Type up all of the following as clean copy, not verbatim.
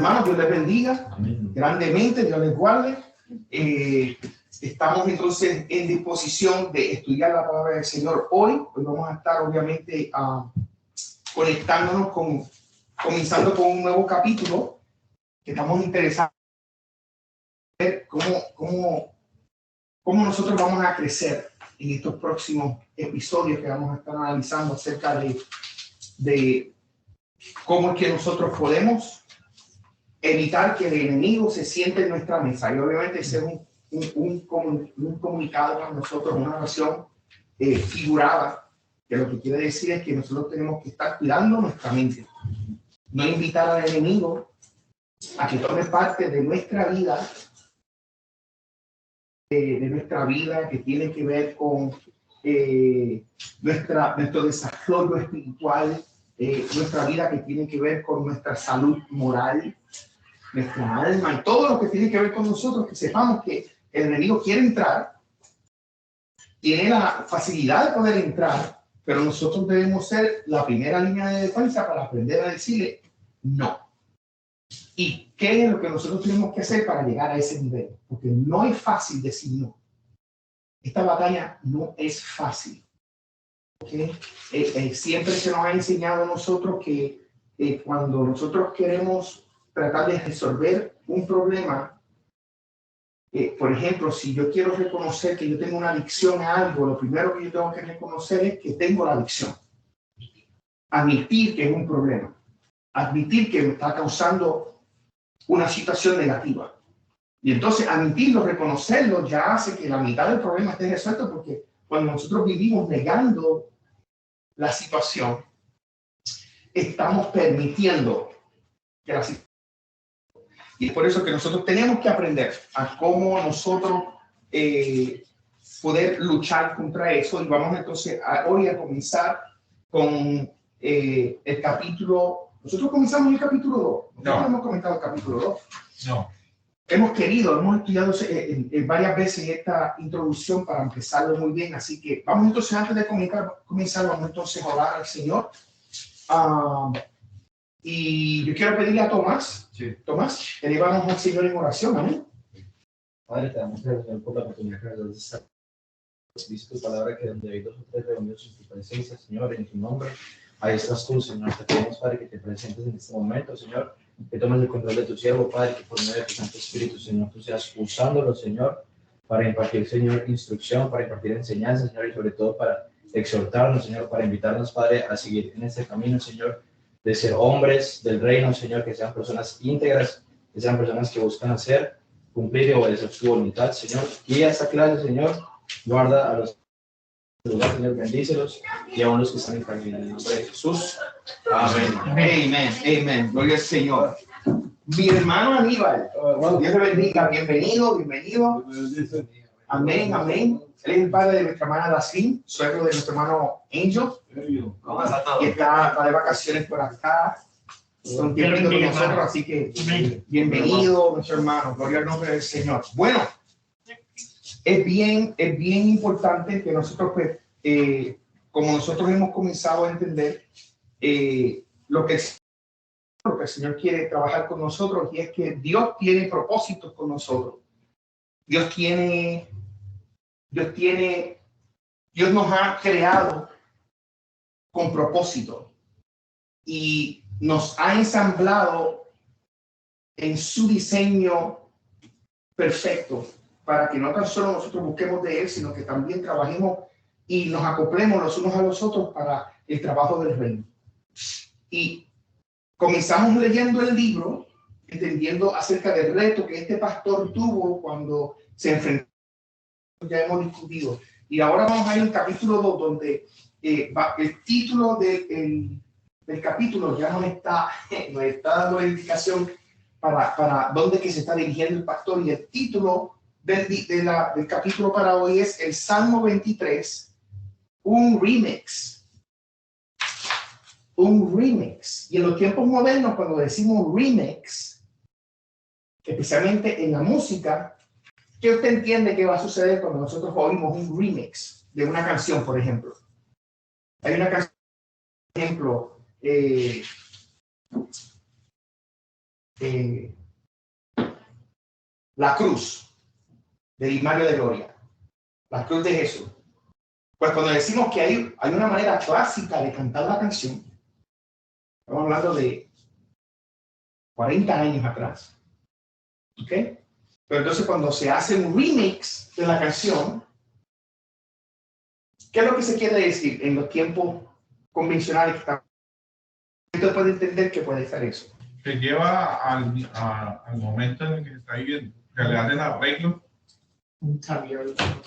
hermanos, Dios les bendiga. Amén. Grandemente, Dios les guarde. Estamos entonces en disposición de estudiar la palabra del Señor hoy. Hoy vamos a estar obviamente conectándonos comenzando con un nuevo capítulo que estamos interesados en ver cómo nosotros vamos a crecer en estos próximos episodios que vamos a estar analizando acerca de cómo es que nosotros podemos evitar que el enemigo se siente en nuestra mesa. Y obviamente ese es un comunicado para nosotros, una oración figurada, que lo que quiere decir es que nosotros tenemos que estar cuidando nuestra mente. No invitar al enemigo a que tome parte de nuestra vida, que tiene que ver con nuestro desarrollo espiritual, nuestra vida que tiene que ver con nuestra salud moral, nuestra alma y todo lo que tiene que ver con nosotros, que sepamos que el enemigo quiere entrar, tiene la facilidad de poder entrar, pero nosotros debemos ser la primera línea de defensa para aprender a decirle no. ¿Y qué es lo que nosotros tenemos que hacer para llegar a ese nivel? Porque no es fácil decir no. Esta batalla no es fácil. ¿Okay? Siempre se nos ha enseñado a nosotros que cuando nosotros queremos tratar de resolver un problema, por ejemplo, si yo quiero reconocer que yo tengo una adicción a algo, lo primero que yo tengo que reconocer es que tengo la adicción. Admitir que es un problema. Admitir que me está causando una situación negativa. Y entonces admitirlo, reconocerlo, ya hace que la mitad del problema esté resuelto, porque cuando nosotros vivimos negando la situación, estamos permitiendo que la situación. Y es por eso que nosotros tenemos que aprender a cómo nosotros poder luchar contra eso. Y vamos entonces hoy a comenzar con el capítulo. Nosotros comenzamos el capítulo 2. No hemos comentado el capítulo 2. No. Hemos estudiado varias veces esta introducción para empezarlo muy bien. Así que vamos entonces, antes de comenzar, vamos entonces a orar al Señor. Y yo quiero pedirle a Tomás, elevamos al Señor en oración, amén. Padre, te damos gracias, Señor, por la oportunidad que nos das de estar. Dice tu palabra que donde hay 2 o 3 reunidos en tu presencia, Señor, en tu nombre, ahí estás tú, Señor. Te pedimos, Padre, que te presentes en este momento, Señor, que tomes el control de tu siervo, Padre, que por medio de tu Santo Espíritu, Señor, tú seas usándolo, Señor, para impartir, Señor, instrucción, para impartir enseñanza, Señor, y sobre todo para exhortarnos, Señor, para invitarnos, Padre, a seguir en este camino, Señor, de ser hombres del reino, Señor, que sean personas íntegras, que sean personas que buscan cumplir y obedecer tu voluntad, Señor. Guía esta clase, Señor, guarda a los lugares, Señor, bendícelos, y aún los que están en camino, en el nombre de Jesús. Amén. Amén. Amén. Gloria al Señor. Mi hermano Aníbal, Dios te bendiga, bienvenido. Amén, amén. Él es el padre de nuestra hermana Dacín, suegro de nuestro hermano Angel. Y está de vacaciones por acá. Son tiempito con nosotros, así que bienvenido, nuestro hermano. Gloria al nombre del Señor. Bueno, es bien importante que nosotros, pues, como nosotros hemos comenzado a entender lo que el Señor quiere trabajar con nosotros, y es que Dios tiene propósitos con nosotros. Dios nos ha creado con propósito y nos ha ensamblado en su diseño perfecto para que no tan solo nosotros busquemos de Él, sino que también trabajemos y nos acoplemos los unos a los otros para el trabajo del reino. Y comenzamos leyendo el libro, entendiendo acerca del reto que este pastor tuvo cuando se enfrentó. Ya hemos discutido. Y ahora vamos a ir al capítulo 2, donde el título del capítulo ya nos está dando la indicación para dónde que se está dirigiendo el pastor. Y el título del capítulo para hoy es el Salmo 23, un remix. Un remix. Y en los tiempos modernos, cuando decimos remix, especialmente en la música, ¿qué usted entiende que va a suceder cuando nosotros oímos un remix de una canción, por ejemplo? Hay una canción, por ejemplo, la cruz del himnario de gloria, la cruz de Jesús. Pues cuando decimos que hay una manera clásica de cantar la canción, estamos hablando de 40 años atrás. ¿Ok? Pero entonces cuando se hace un remix de la canción, ¿qué es lo que se quiere decir en los tiempos convencionales que estamos? Usted puede entender que puede ser eso. Se lleva al momento en el que se está viviendo. Que le hacen arreglos.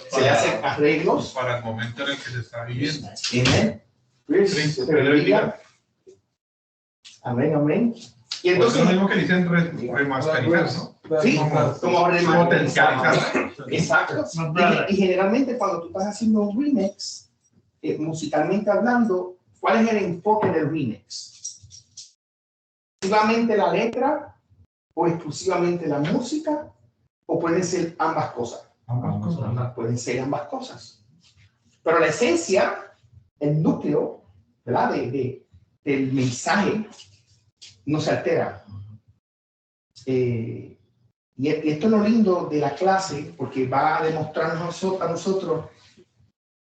Se le hacen arreglos para el momento en el que se está viviendo. Amén. Amén, amén. Y entonces entonces lo mismo que dicen remasterizar, ¿no? Sí, como remasterizar. Exacto. Exacto. Y generalmente cuando tú estás haciendo un remix, musicalmente hablando, ¿cuál es el enfoque del remix? ¿Exclusivamente la letra o exclusivamente la música? ¿O pueden ser ambas cosas? Pueden ser ambas cosas. Pero la esencia, el núcleo, ¿verdad? Del mensaje no se altera. Y esto es lo lindo de la clase, porque va a demostrarnos a nosotros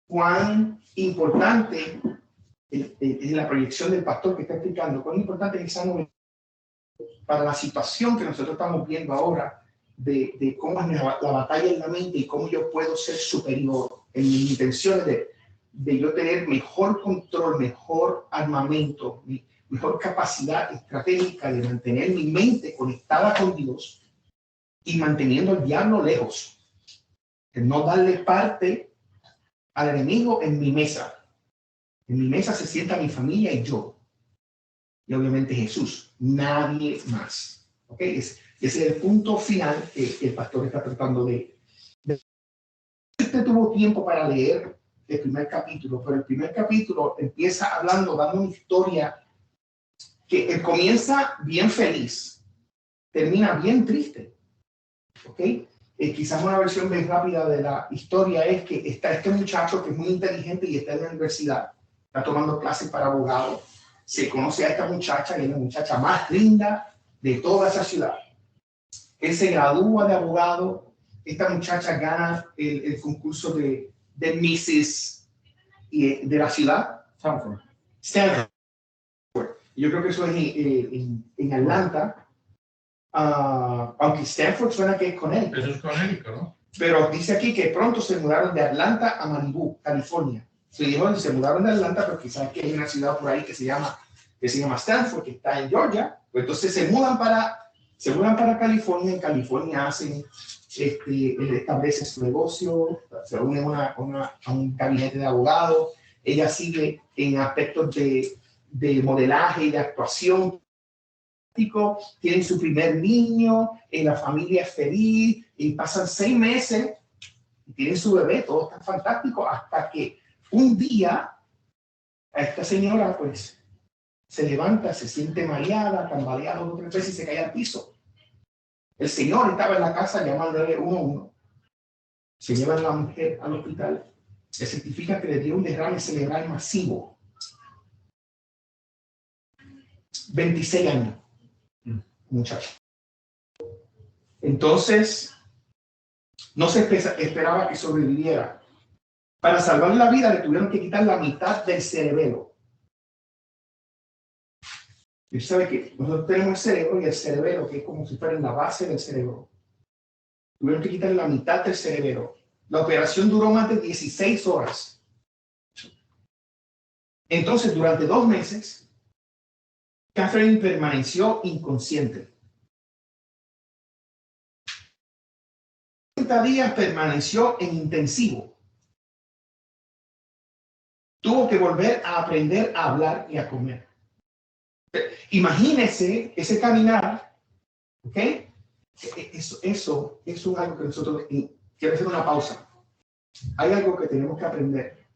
cuán importante es la proyección del pastor que está explicando, cuán importante es esa novela para la situación que nosotros estamos viendo ahora, de cómo es la batalla en la mente y cómo yo puedo ser superior en mis intenciones de yo tener mejor control, mejor armamento, mejor capacidad estratégica de mantener mi mente conectada con Dios y manteniendo al diablo lejos, de no darle parte al enemigo en mi mesa. En mi mesa se sienta mi familia y yo. Y obviamente Jesús, nadie más. ¿Ok? Ese es el punto final que el pastor está tratando de. Usted tuvo tiempo para leer el primer capítulo, pero el primer capítulo empieza hablando, dando una historia que comienza bien feliz, termina bien triste. ¿Ok? Quizás una versión bien rápida de la historia es que está este muchacho que es muy inteligente y está en la universidad, está tomando clases para abogado, se conoce a esta muchacha, que es la muchacha más linda de toda esa ciudad. Él se gradúa de abogado, esta muchacha gana el concurso de Mrs. de la ciudad. Stanford. Yo creo que eso es en Atlanta. Aunque Stanford suena que es Connecticut. Eso es Connecticut, ¿no? Pero dice aquí que pronto se mudaron de Atlanta a Malibu, California. Se mudaron de Atlanta, pero quizás que hay una ciudad por ahí que se llama Stanford, que está en Georgia. Pues entonces se mudan para California. En California establecen su negocio, se unen a un gabinete de abogados. Ella sigue en aspectos de modelaje y de actuación. Tienen su primer niño, la familia es feliz, y pasan 6 meses y tienen su bebé, todo está fantástico, hasta que un día a esta señora pues se levanta, se siente mareada, tambaleada 2 o 3 veces y se cae al piso. El señor estaba en la casa llamando al 911, se llevan a la mujer al hospital, se certifica que le dio un derrame cerebral masivo. 26 años. Muchacho. Entonces, no se esperaba que sobreviviera. Para salvar la vida le tuvieron que quitar la mitad del cerebelo. Y usted sabe que nosotros tenemos el cerebro y el cerebelo, que es como si fuera en la base del cerebro. Tuvieron que quitar la mitad del cerebelo. La operación duró más de 16 horas. Entonces, durante 2 meses, Catherine permaneció inconsciente. 30 días permaneció en intensivo. Tuvo que volver a aprender a hablar y a comer. Imagínese ese caminar, ¿ok? Eso es algo que nosotros, quiero hacer una pausa. Hay algo que tenemos que aprender,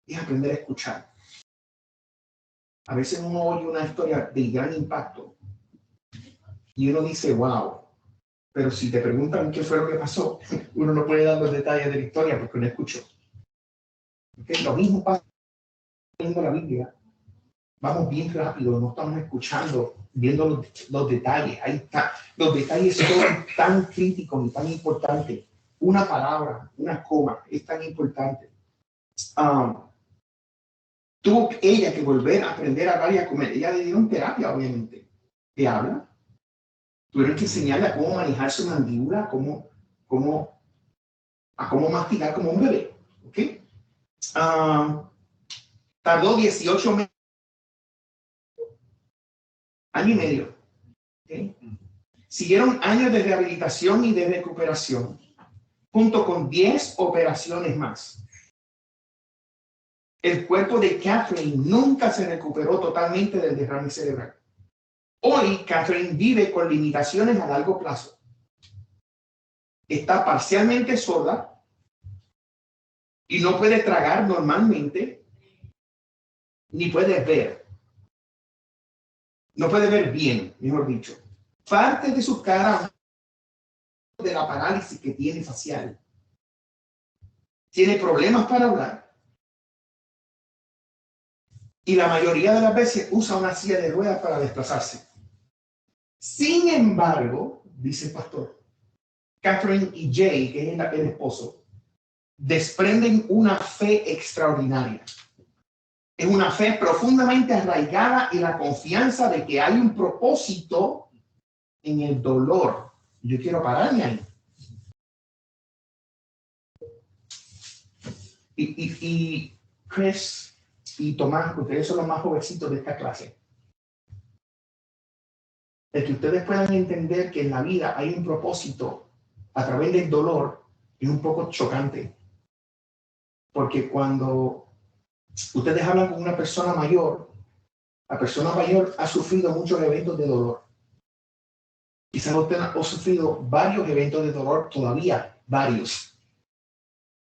y es aprender a escuchar. A veces uno oye una historia de gran impacto y uno dice, wow, pero si te preguntan qué fue lo que pasó, uno no puede dar los detalles de la historia porque no escuchó. ¿Okay? Lo mismo pasa leyendo la Biblia. vamos bien rápido, no estamos escuchando, viendo los detalles. Ahí está. Los detalles son tan críticos y tan importantes. Una palabra, una coma, es tan importante. Tuvo ella que volver a aprender a hablar y a comer. Ella le dieron terapia, obviamente. ¿Te habla? Tuvieron que enseñarle a cómo manejar su mandíbula, a cómo masticar como un bebé. ¿Ok? Tardó 18 meses. Año y medio. ¿Okay? Siguieron años de rehabilitación y de recuperación, junto con 10 operaciones más. El cuerpo de Catherine nunca se recuperó totalmente del derrame cerebral. Hoy, Catherine vive con limitaciones a largo plazo. Está parcialmente sorda y no puede tragar normalmente, ni puede ver. No puede ver bien, mejor dicho. Parte de su cara de la parálisis que tiene facial. Tiene problemas para hablar. Y la mayoría de las veces usa una silla de ruedas para desplazarse. Sin embargo, dice el pastor, Catherine y Jay, que es el esposo, desprenden una fe extraordinaria. Es una fe profundamente arraigada en la confianza de que hay un propósito en el dolor. Yo quiero pararme ahí. Y Chris y Tomás, ustedes son los más jovencitos de esta clase. El que ustedes puedan entender que en la vida hay un propósito a través del dolor es un poco chocante. Porque cuando ustedes hablan con una persona mayor, la persona mayor ha sufrido muchos eventos de dolor. Quizás usted ha sufrido varios eventos de dolor todavía, varios.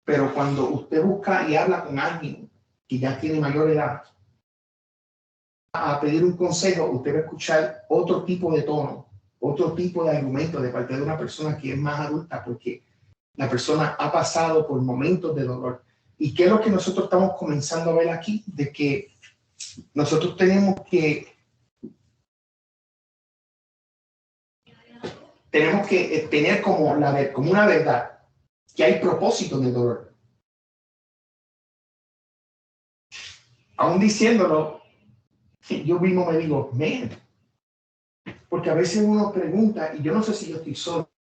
Pero cuando usted busca y habla con alguien que ya tiene mayor edad, a pedir un consejo, usted va a escuchar otro tipo de tono, otro tipo de argumento de parte de una persona que es más adulta, porque la persona ha pasado por momentos de dolor. ¿Y qué es lo que nosotros estamos comenzando a ver aquí? De que nosotros tenemos que tener como una verdad que hay propósito en el dolor. Aún diciéndolo, yo mismo me digo, man, porque a veces uno pregunta, y yo no sé si yo estoy solo,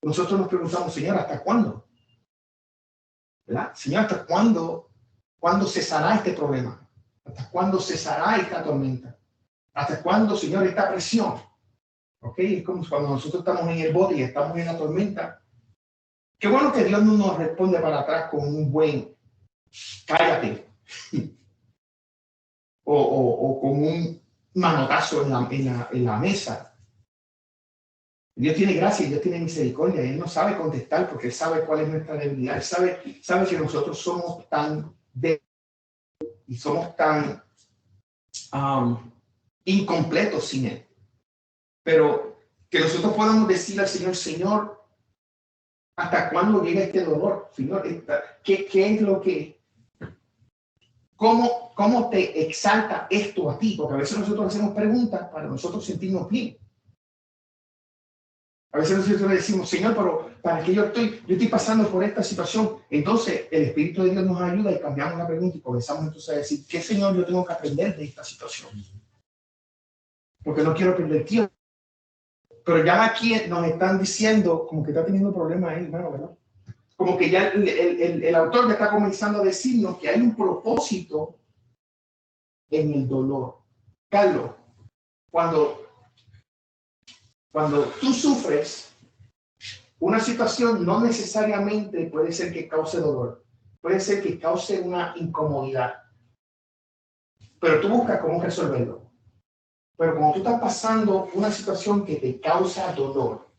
nosotros nos preguntamos, Señor, ¿hasta cuándo? ¿Verdad? Señor, ¿hasta cuándo cesará este problema? ¿Hasta cuándo cesará esta tormenta? ¿Hasta cuándo, Señor, esta presión? ¿Ok? Es como cuando nosotros estamos en el bote y estamos en la tormenta. Qué bueno que Dios no nos responde para atrás con un buen cállate. o con un manotazo en la mesa. Dios tiene gracia y Dios tiene misericordia y Él no sabe contestar porque Él sabe cuál es nuestra debilidad. Él sabe que nosotros somos tan débiles y somos tan incompletos sin Él. Pero que nosotros podamos decir al Señor, Señor, ¿hasta cuándo llega este dolor? Señor, ¿qué es lo que... ¿Cómo te exalta esto a ti? Porque a veces nosotros hacemos preguntas para nosotros sentirnos bien. A veces nosotros le decimos, Señor, pero ¿para qué yo estoy pasando por esta situación? Entonces el Espíritu de Dios nos ayuda y cambiamos la pregunta y comenzamos entonces a decir, ¿qué, Señor, yo tengo que aprender de esta situación? Porque no quiero perder tiempo. Pero ya aquí nos están diciendo como que está teniendo problemas ahí, hermano, ¿verdad? Como que ya el autor ya está comenzando a decirnos que hay un propósito en el dolor. Carlos, cuando tú sufres una situación, no necesariamente puede ser que cause dolor, puede ser que cause una incomodidad, pero tú buscas cómo resolverlo. Pero cuando tú estás pasando una situación que te causa dolor,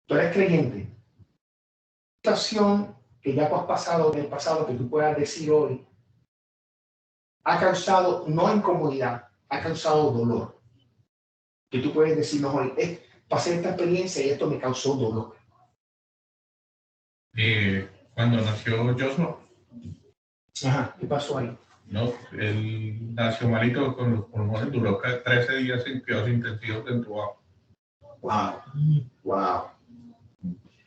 tú eres creyente, situación que ya tú has pasado en el pasado, que tú puedas decir hoy, ha causado no incomodidad, ha causado dolor. Que tú puedes decirnos hoy, pasé esta experiencia y esto me causó dolor. Cuando nació Joshua, Ajá, ¿qué pasó ahí? No, él nació malito con los pulmones, duró 13 días en cuidados intensivos en Tubao. Wow, wow.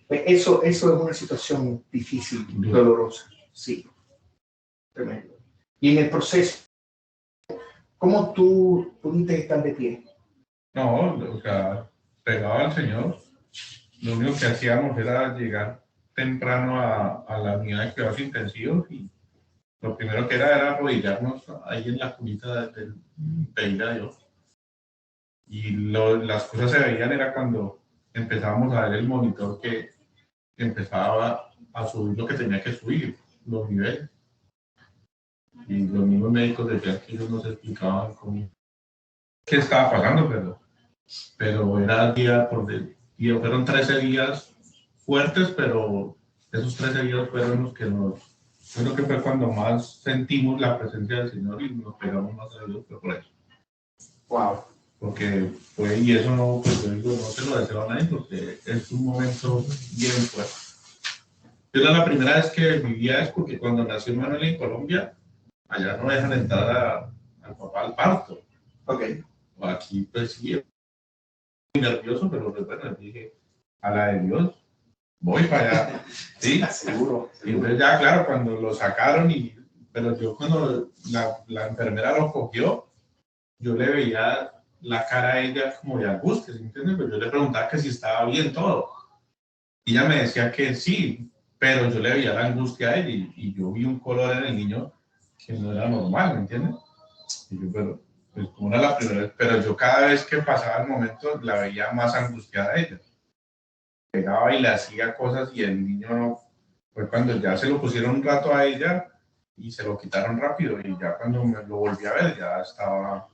Eso es una situación difícil, dolorosa, sí, tremendo. Y en el proceso, ¿cómo tú pudiste estar de pie? No, o sea, pegado al Señor. Lo único que hacíamos era llegar temprano a la unidad de cuidados intensivos y lo primero que era arrodillarnos ahí en la cunita del pedir a Dios. Y las cosas se veían era cuando empezábamos a ver el monitor que empezaba a subir lo que tenía que subir, los niveles. Y los mismos médicos decían que ellos no se explicaban qué estaba pasando, pero era día por día. Fueron 13 días fuertes, pero esos 13 días fueron los que creo que fue cuando más sentimos la presencia del Señor y nos pegamos más a Dios, por eso. Wow. Porque fue, y eso no, pues yo digo, no se lo deseo a nadie porque es un momento bien fuerte. Yo era la primera vez que vivía es porque cuando nació Manuel en Colombia, allá no dejan entrar al papá al parto. Ok. Aquí pues sí, muy nervioso, pero pues, bueno, dije, a la de Dios, voy para allá. Sí, seguro. Y entonces ya, claro, cuando lo sacaron, pero yo cuando la enfermera lo cogió, yo le veía la cara a ella como de angustia, ¿sí me entiendes? Pero yo le preguntaba que si estaba bien todo. Y ella me decía que sí, pero yo le veía la angustia a ella y yo vi un color en el niño que no era normal, ¿me entiendes? Y yo, pero, pues como era la primera vez, pero yo cada vez que pasaba el momento la veía más angustiada a ella. Pegaba y le hacía cosas y el niño no. Fue cuando ya se lo pusieron un rato a ella y se lo quitaron rápido y ya cuando me lo volví a ver ya estaba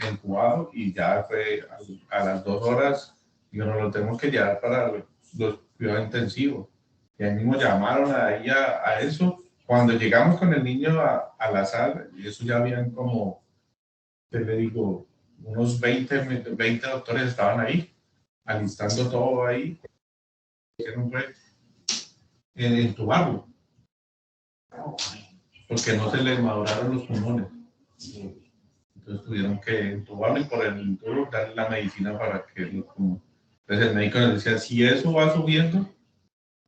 incubado y ya fue a las 2 horas, digo, nos lo tenemos que llevar para los cuidados intensivos. Y ahí mismo llamaron a ella a eso. Cuando llegamos con el niño a la sala, eso ya habían como, te le digo, unos 20 doctores estaban ahí, alistando todo ahí. Hicieron fue entubarlo, porque no se le maduraron los pulmones. Entonces tuvieron que entubarlo y por el intubo darle la medicina para que los pulmones. Entonces el médico les decía, si eso va subiendo,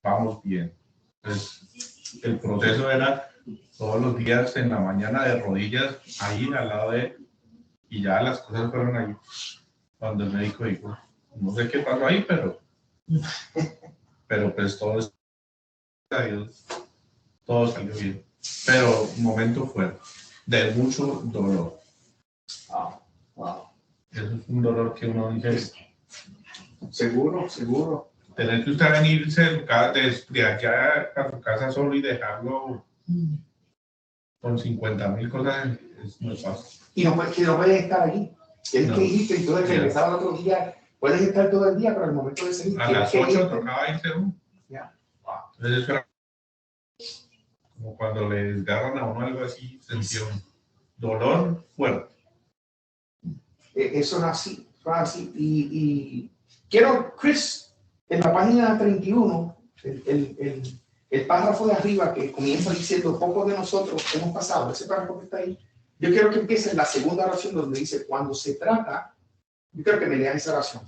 vamos bien. Entonces el proceso era todos los días en la mañana de rodillas ahí al lado de él y ya las cosas fueron ahí. Cuando el médico dijo, no sé qué pasó ahí, pero pues todo salió bien. Pero un momento fuerte, de mucho dolor. Wow. Eso es un dolor que uno dice. Seguro. Tener que usted venirse de allá a su casa solo y dejarlo con 50,000 cosas es muy fácil. Y no puedes estar allí. Tienes que irte y todo regresaba el otro día. Puedes estar todo el día, pero al momento de salir. A las 8 tocaba irse uno. Yeah. Entonces eso era como cuando le desgarran a uno algo así, sentía un dolor fuerte. Eso no así. Y quiero, Chris, en la página 31, el párrafo de arriba que comienza diciendo, pocos de nosotros hemos pasado, ese párrafo que está ahí, yo quiero que empiece en la segunda oración donde dice, cuando se trata, yo quiero que me lean esa oración.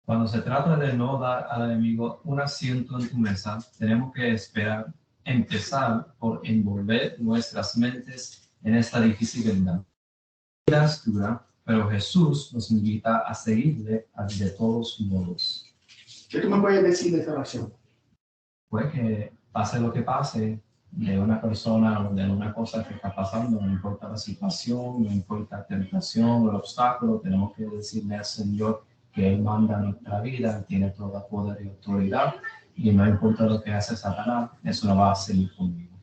Cuando se trata de no dar al enemigo un asiento en tu mesa, tenemos que empezar por envolver nuestras mentes en esta difícil verdad. Es dura, pero Jesús nos invita a seguirle de todos modos. ¿Qué tú me puedes decir de esta oración? Pues que pase lo que pase, de una persona o de una cosa que está pasando, no importa la situación, no importa la tentación o el obstáculo, tenemos que decirle al Señor que Él manda nuestra vida, tiene todo el poder y autoridad, y no importa lo que hace Satanás, eso no va a seguir conmigo.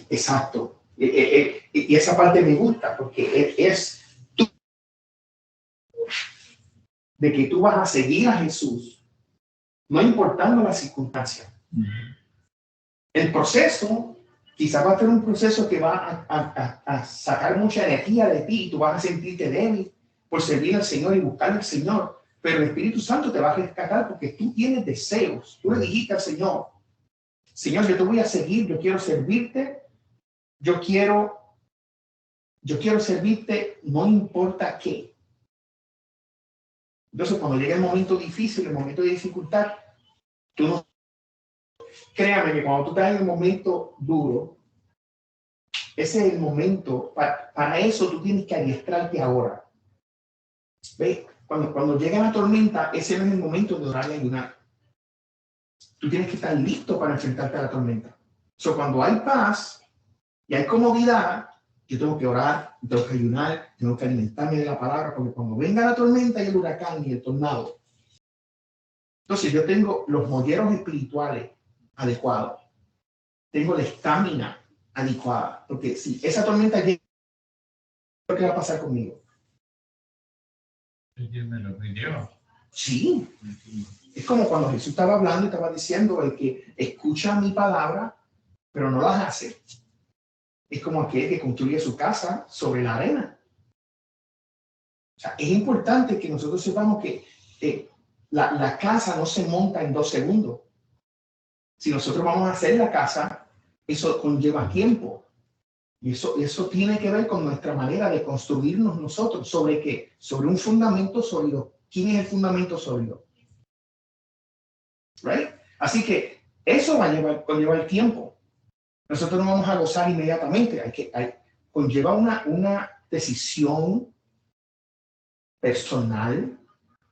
Exacto. Y esa parte me gusta, porque es tú, de que tú vas a seguir a Jesús, no importando la circunstancia. El proceso, quizás va a ser un proceso que va a sacar mucha energía de ti, y tú vas a sentirte débil por servir al Señor y buscar al Señor. Pero el Espíritu Santo te va a rescatar porque tú tienes deseos. Tú le dijiste al Señor, Señor, yo te voy a seguir, yo quiero servirte, yo quiero yo quiero servirte no importa qué. Entonces, cuando llega el momento difícil, el momento de dificultad, tú no... Créame que cuando tú estás en el momento duro, ese es el momento, para eso tú tienes que adiestrarte ahora. ¿Ves? Cuando llega la tormenta, ese no es el momento de orar y ayunar. Tú tienes que estar listo para enfrentarte a la tormenta. Cuando hay paz y hay comodidad, yo tengo que orar, tengo que ayunar, tengo que alimentarme de la palabra, porque cuando venga la tormenta y el huracán y el tornado, entonces yo tengo los molleros espirituales adecuados, tengo la estamina adecuada, porque si esa tormenta llega, ¿qué va a pasar conmigo? Me lo pidió. Sí, es como cuando Jesús estaba hablando y estaba diciendo, el que escucha mi palabra, pero no las hace, es como aquel que construye su casa sobre la arena. O sea, es importante que nosotros sepamos que la casa no se monta en 2 segundos. Si nosotros vamos a hacer la casa, eso conlleva tiempo. Y eso tiene que ver con nuestra manera de construirnos nosotros. ¿Sobre qué? Sobre un fundamento sólido. ¿Quién es el fundamento sólido? Right? Así que eso va a conllevar tiempo. Nosotros no vamos a gozar inmediatamente. Conlleva una decisión personal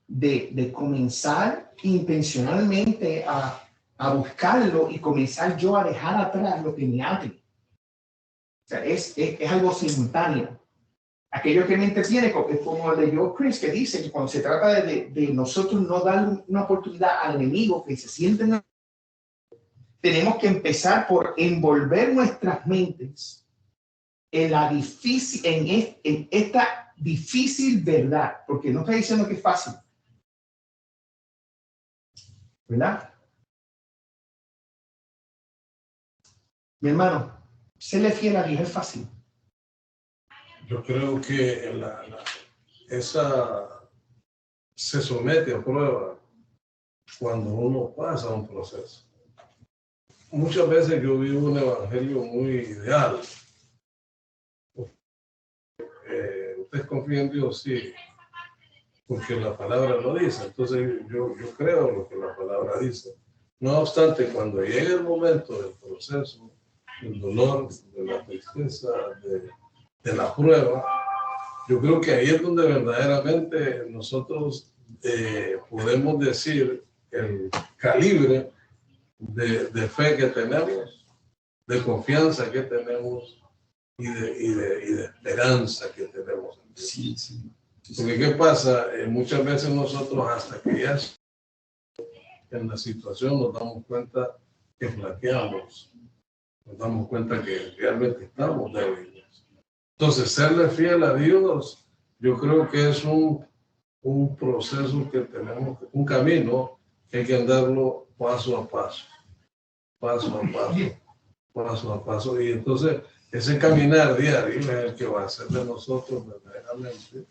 de comenzar intencionalmente a buscarlo y comenzar yo a dejar atrás lo que me ate. O sea, es algo simultáneo. Aquello que me entretiene es como el de Joe Chris, que dice que cuando se trata de nosotros no dar una oportunidad al enemigo que se siente, tenemos que empezar por envolver nuestras mentes en esta difícil verdad, porque no está diciendo que es fácil, ¿verdad? Mi hermano, serle fiel a Dios es fácil. Yo creo que esa se somete a prueba cuando uno pasa un proceso. Muchas veces yo vivo un evangelio muy ideal. ¿Usted confía en Dios? Sí, porque la palabra lo dice. Entonces yo creo lo que la palabra dice. No obstante, cuando llega el momento del proceso, del dolor, de la tristeza, de la prueba, yo creo que ahí es donde verdaderamente nosotros podemos decir el calibre de fe que tenemos, de confianza que tenemos y de esperanza que tenemos. Sí, sí. Porque ¿qué pasa? Muchas veces nosotros hasta que ya en la situación nos damos cuenta que flaqueamos, nos damos cuenta que realmente estamos débiles. Entonces, serle fiel a Dios, yo creo que es un proceso que tenemos, un camino que hay que andarlo paso a paso, paso a paso, paso a paso. Y entonces, ese caminar diario es el que va a hacer de nosotros verdaderamente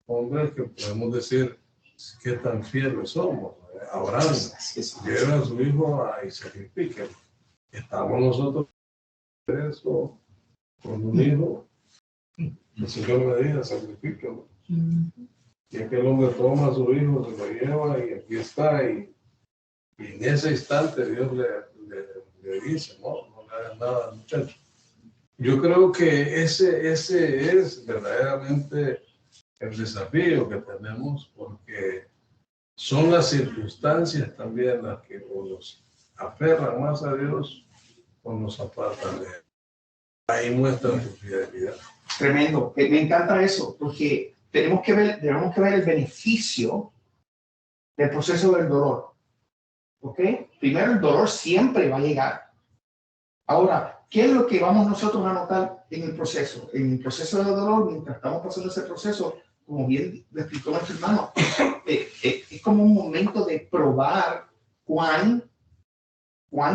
hombres que podemos decir qué tan fieles somos. Abraham lleva a su hijo y sacrifica. Estamos nosotros eso con un hijo. El Señor me dice, sacrifícalo. Y aquel hombre toma a su hijo, se lo lleva y aquí está. Y en ese instante Dios le dice, no le hagas nada, muchacho. Yo creo que ese es verdaderamente el desafío que tenemos, porque son las circunstancias también las que o nos aferran más a Dios o nos apartan de Él. Ahí muestra su fidelidad. Tremendo. Me encanta eso, porque debemos que ver el beneficio del proceso del dolor. ¿Ok? Primero, el dolor siempre va a llegar. Ahora, ¿qué es lo que vamos nosotros a notar en el proceso? En el proceso del dolor, mientras estamos pasando ese proceso, como bien le explicó nuestro hermano, es como un momento de probar cuán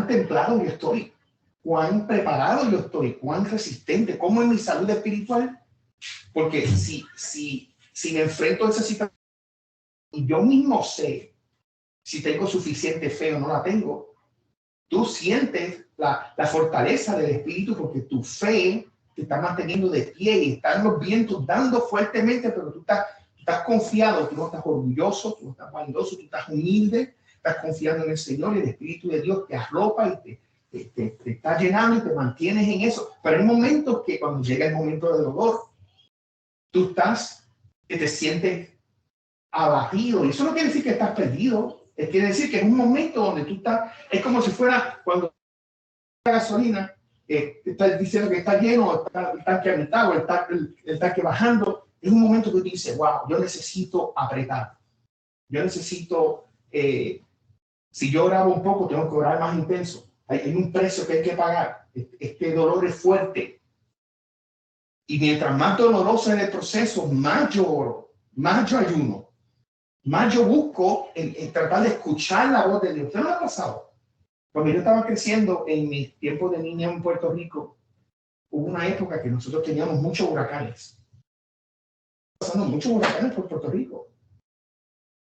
templado yo estoy, cuán preparado yo estoy, cuán resistente, cómo es mi salud espiritual. Porque si me enfrento a esa situación y yo mismo sé si tengo suficiente fe o no la tengo, tú sientes la fortaleza del espíritu porque tu fe te está manteniendo de pie y están los vientos dando fuertemente, pero tú estás confiado, tú no estás orgulloso, tú no estás vanidoso, tú estás humilde, estás confiando en el Señor y el Espíritu de Dios te arropa y te está llenando y te mantienes en eso. Pero hay momentos que cuando llega el momento del dolor, tú que te sientes abatido. Y eso no quiere decir que estás perdido. Quiere decir que es un momento donde tú estás, es como si fuera cuando la gasolina, estás diciendo que está lleno, está el tanque a mitad o el tanque bajando. Es un momento que tú dices, wow, yo necesito apretar. Yo necesito, si yo grabo un poco, tengo que orar más intenso. Hay un precio que hay que pagar. Este dolor es fuerte. Y mientras más doloroso es el proceso, más yo oro, más yo ayuno, más yo busco en tratar de escuchar la voz de Dios. ¿Usted no lo ha pasado? Cuando yo estaba creciendo en mis tiempos de niña en Puerto Rico, hubo una época que nosotros teníamos muchos huracanes. Pasando muchos huracanes por Puerto Rico.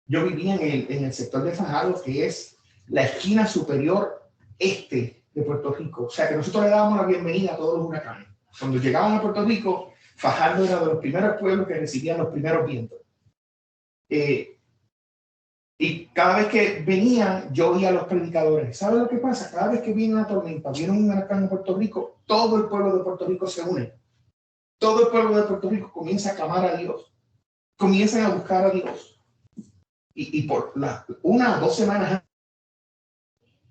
Yo vivía en el sector de Fajardo, que es la esquina superior este de Puerto Rico. O sea que nosotros le dábamos la bienvenida a todos los huracanes. Cuando llegaban a Puerto Rico, Fajardo era de los primeros pueblos que recibían los primeros vientos. Y cada vez que venían, yo oía a los predicadores. ¿Sabe lo que pasa? Cada vez que viene una tormenta, viene un huracán en Puerto Rico, todo el pueblo de Puerto Rico se une. Todo el pueblo de Puerto Rico comienza a clamar a Dios. Comienzan a buscar a Dios. Y por una o 2 semanas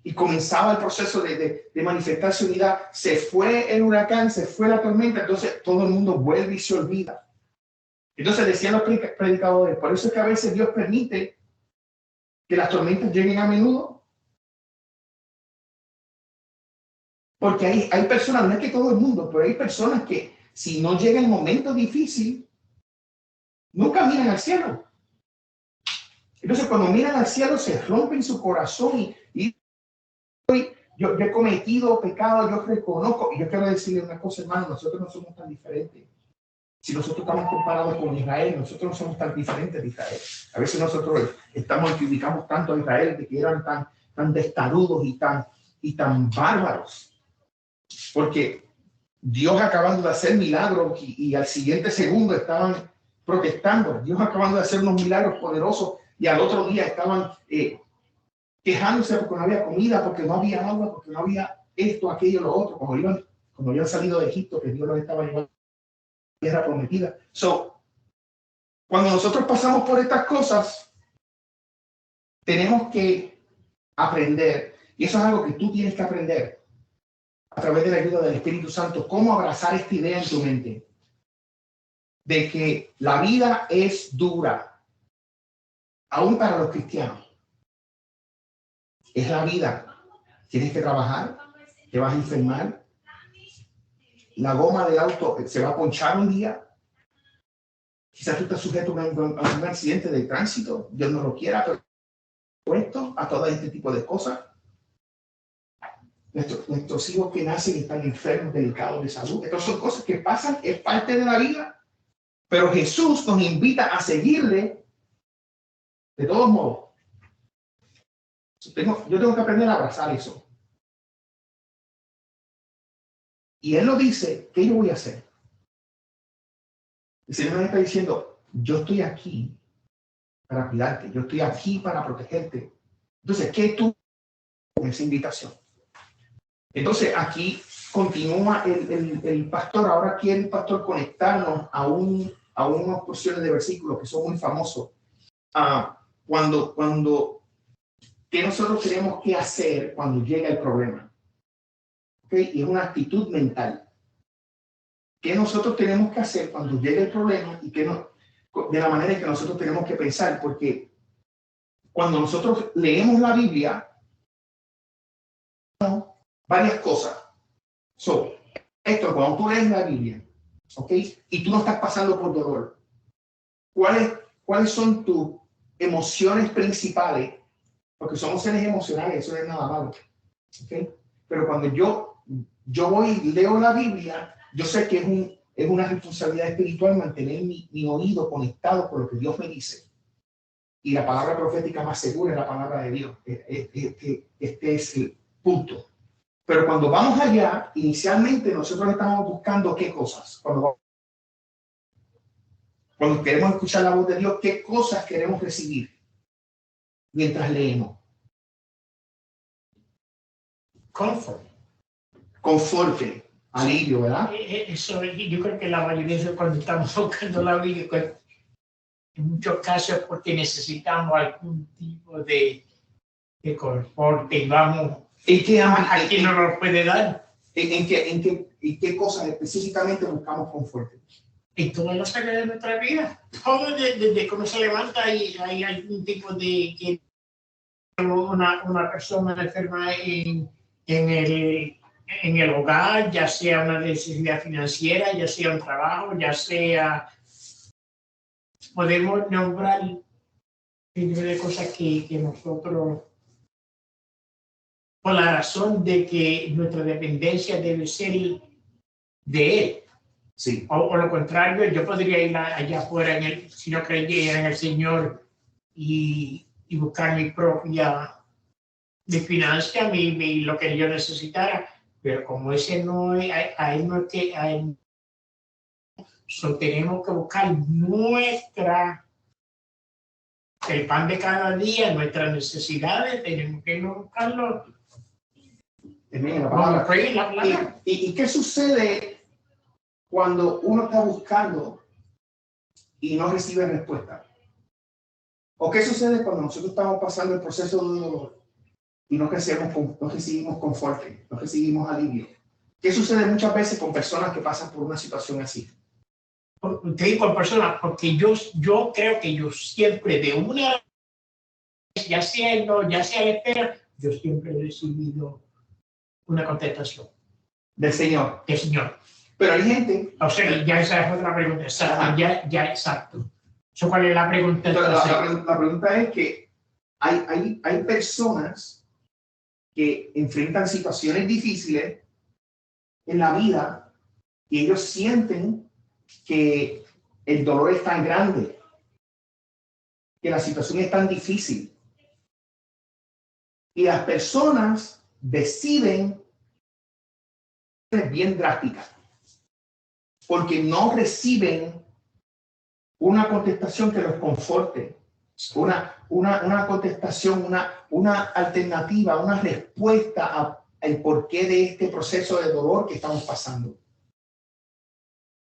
y comenzaba el proceso de manifestarse unidad. Se fue el huracán, se fue la tormenta, entonces todo el mundo vuelve y se olvida. Entonces decían los predicadores, por eso es que a veces Dios permite que las tormentas lleguen a menudo. Porque hay personas, no es que todo el mundo, pero hay personas que si no llega el momento difícil, nunca miran al cielo. Entonces cuando miran al cielo se rompen su corazón y yo he cometido pecado, yo reconozco, y yo quiero decirle una cosa, hermano, nosotros no somos tan diferentes. Si nosotros estamos comparados con Israel, nosotros no somos tan diferentes de Israel. A veces nosotros criticamos tanto a Israel de que eran tan testarudos y tan bárbaros. Porque Dios acabando de hacer milagros y al siguiente segundo estaban protestando. Dios acabando de hacer unos milagros poderosos y al otro día estaban quejándose porque no había comida, porque no había agua, porque no había esto, aquello, lo otro, como habían salido de Egipto, que Dios los estaba llevando a la tierra prometida. Cuando nosotros pasamos por estas cosas, tenemos que aprender, y eso es algo que tú tienes que aprender a través de la ayuda del Espíritu Santo, cómo abrazar esta idea en tu mente, de que la vida es dura, aún para los cristianos. Es la vida. Tienes que trabajar, te vas a enfermar, la goma del auto se va a ponchar un día. Quizás tú estás sujeto a un accidente de tránsito, Dios no lo quiera, pero a todo este tipo de cosas. Nuestros hijos que nacen están enfermos, delicados de salud. Estas son cosas que pasan, es parte de la vida. Pero Jesús nos invita a seguirle de todos modos. Yo tengo que aprender a abrazar eso. Y Él lo dice, ¿qué yo voy a hacer? El Señor me está diciendo, yo estoy aquí para cuidarte, yo estoy aquí para protegerte. Entonces, ¿qué tú con esa invitación? Entonces, aquí continúa el pastor, ahora quiere el pastor conectarnos a unas porciones de versículos que son muy famosos. ¿Qué nosotros tenemos que hacer cuando llega el problema? ¿Okay? Y es una actitud mental. ¿Qué nosotros tenemos que hacer cuando llega el problema y de la manera en que nosotros tenemos que pensar? Porque cuando nosotros leemos la Biblia, varias cosas. Cuando tú lees la Biblia, ¿ok? Y tú no estás pasando por dolor, ¿cuáles son tus emociones principales? Porque somos seres emocionales, eso no es nada malo, ¿ok? Pero cuando yo voy y leo la Biblia, yo sé que es una responsabilidad espiritual mantener mi oído conectado con lo que Dios me dice. Y la palabra profética más segura es la palabra de Dios. Este es el punto. Pero cuando vamos allá, inicialmente nosotros estamos buscando qué cosas. Cuando queremos escuchar la voz de Dios, qué cosas queremos recibir mientras leemos. Conforte, alivio, ¿verdad? Eso, yo creo que la mayoría de cuando estamos buscando la Biblia, en muchos casos porque necesitamos algún tipo de conforte y vamos a quien nos lo puede dar. ¿En qué cosas específicamente buscamos conforte? En todas las áreas de nuestra vida. Todo desde cómo se levanta y hay algún tipo de que una persona enferma en el hogar, ya sea una necesidad financiera, ya sea un trabajo, ya sea... Podemos nombrar de cosas que nosotros, por la razón de que nuestra dependencia debe ser de Él. Sí. O lo contrario, yo podría ir allá afuera, si no creyera en el Señor, y buscar mi propia financia, lo que yo necesitara. Pero como ese no es, a Él no es que... tenemos que buscar el pan de cada día, nuestras necesidades, tenemos que buscarlo. ¿Y qué sucede cuando uno está buscando y no recibe respuesta? ¿O qué sucede cuando nosotros estamos pasando el proceso de dolor y no recibimos conforte, no recibimos alivio? ¿Qué sucede muchas veces con personas que pasan por una situación así? Te digo con personas, porque yo creo que yo siempre ya sea la espera, yo siempre he recibido una contestación. Del Señor. Del Señor. Pero hay gente... O sea, ya esa es otra pregunta. Exacto. ¿Cuál es la pregunta? La pregunta es que hay personas que enfrentan situaciones difíciles en la vida y ellos sienten que el dolor es tan grande, que la situación es tan difícil. Y las personas deciden ser bien drásticas porque no reciben una contestación que los conforte, una contestación, una alternativa, una respuesta al porqué de este proceso de dolor que estamos pasando.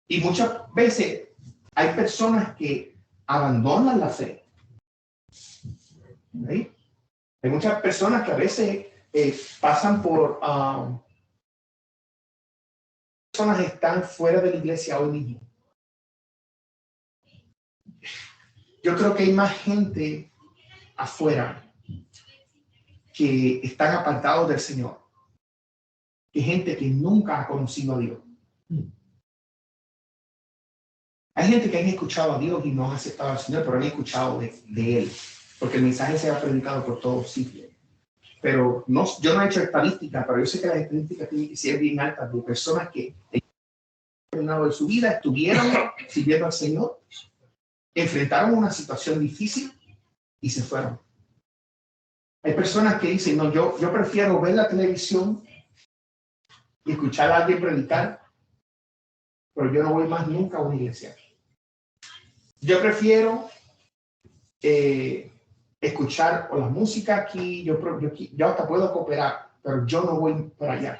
Y muchas veces hay personas que abandonan la fe. ¿Sí? Hay muchas personas que a veces pasan por... personas están fuera de la iglesia hoy mismo. Yo creo que hay más gente afuera que están apartados del Señor que gente que nunca ha conocido a Dios. Hay gente que han escuchado a Dios y no han aceptado al Señor, pero han escuchado de Él, porque el mensaje se ha predicado por todos sitios. Pero yo no he hecho estadística, pero yo sé que las estadísticas tienen que ser bien altas de personas que en terminado de su vida estuvieron sirviendo al Señor, enfrentaron una situación difícil y se fueron. Hay personas que dicen, no, yo prefiero ver la televisión y escuchar a alguien predicar, pero yo no voy más nunca a una iglesia. Yo prefiero escuchar o la música aquí, yo hasta puedo cooperar, pero yo no voy para allá.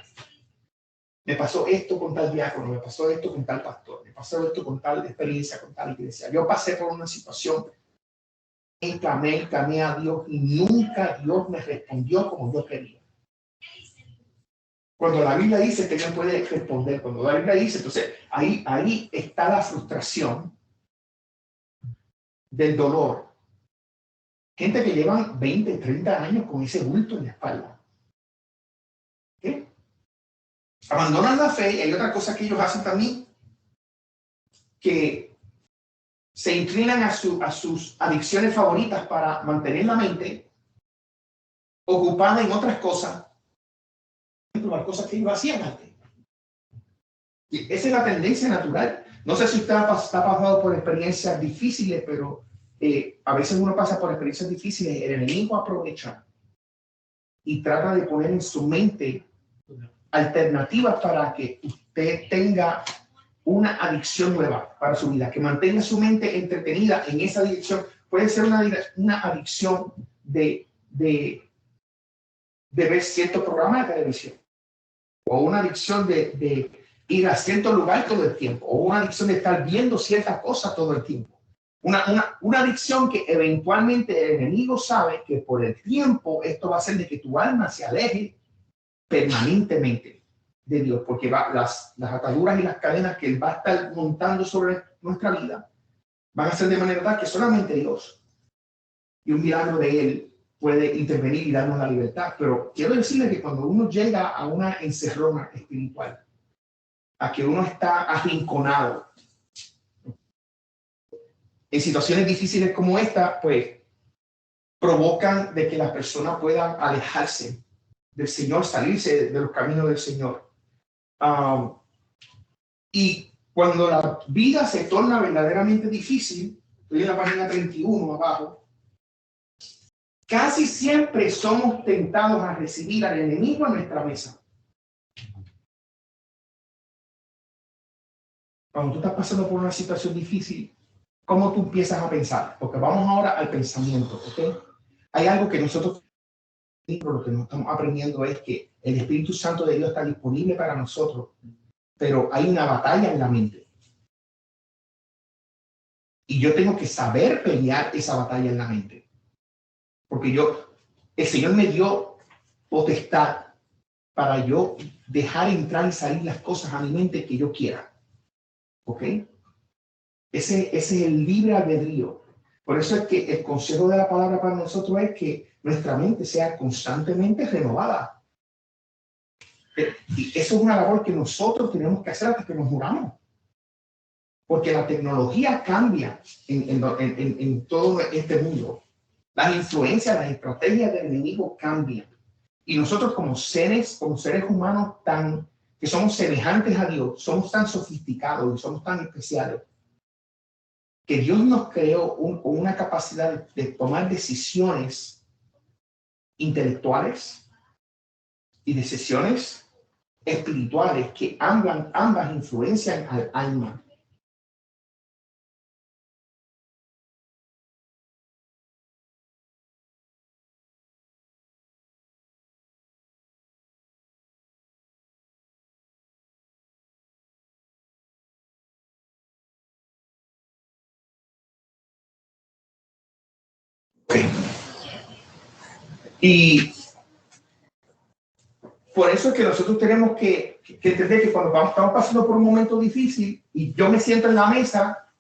Me pasó esto con tal diácono, me pasó esto con tal pastor, me pasó esto con tal experiencia, con tal iglesia. Yo pasé por una situación, clamé a Dios y nunca Dios me respondió como yo quería. Cuando la Biblia dice que Dios puede responder, cuando la Biblia dice, entonces ahí está la frustración del dolor. Gente que llevan 20, 30 años con ese bulto en la espalda. ¿Qué? Abandonan la fe y hay otra cosa que ellos hacen también, que se inclinan a sus adicciones favoritas para mantener la mente ocupada en otras cosas, las cosas que ellos hacían antes. Y esa es la tendencia natural. No sé si usted está pasado por experiencias difíciles, pero a veces uno pasa por experiencias difíciles, el enemigo aprovecha y trata de poner en su mente alternativas para que usted tenga una adicción nueva para su vida, que mantenga su mente entretenida en esa dirección. Puede ser una adicción de ver cierto programa de televisión, o una adicción de ir a cierto lugar todo el tiempo, o una adicción de estar viendo ciertas cosas todo el tiempo. Una adicción que eventualmente el enemigo sabe que por el tiempo esto va a hacer de que tu alma se aleje permanentemente de Dios, porque las ataduras y las cadenas que Él va a estar montando sobre nuestra vida van a ser de manera tal que solamente Dios y un milagro de Él puede intervenir y darnos la libertad. Pero quiero decirle que cuando uno llega a una encerrona espiritual, a que uno está arrinconado en situaciones difíciles como esta, pues provocan de que la persona pueda alejarse del Señor, salirse de los caminos del Señor. Y cuando la vida se torna verdaderamente difícil, estoy en la página 31 abajo, casi siempre somos tentados a recibir al enemigo a nuestra mesa. Cuando tú estás pasando por una situación difícil, ¿cómo tú empiezas a pensar? Porque vamos ahora al pensamiento, ¿ok? Hay algo que nosotros, lo que nos estamos aprendiendo es que el Espíritu Santo de Dios está disponible para nosotros, pero hay una batalla en la mente. Y yo tengo que saber pelear esa batalla en la mente. Porque el Señor me dio potestad para yo dejar entrar y salir las cosas a mi mente que yo quiera. ¿Ok? Ese es el libre albedrío. Por eso es que el consejo de la palabra para nosotros es que nuestra mente sea constantemente renovada. Y eso es una labor que nosotros tenemos que hacer hasta que nos muramos. Porque la tecnología cambia en todo este mundo. Las influencias, las estrategias del enemigo cambian. Y nosotros como seres humanos que somos semejantes a Dios, somos tan sofisticados y somos tan especiales, que Dios nos creó con una capacidad de tomar decisiones intelectuales y decisiones espirituales que ambas influencian al alma. Y por eso es que nosotros tenemos que entender que cuando estamos pasando por un momento difícil y yo me siento en la mesa,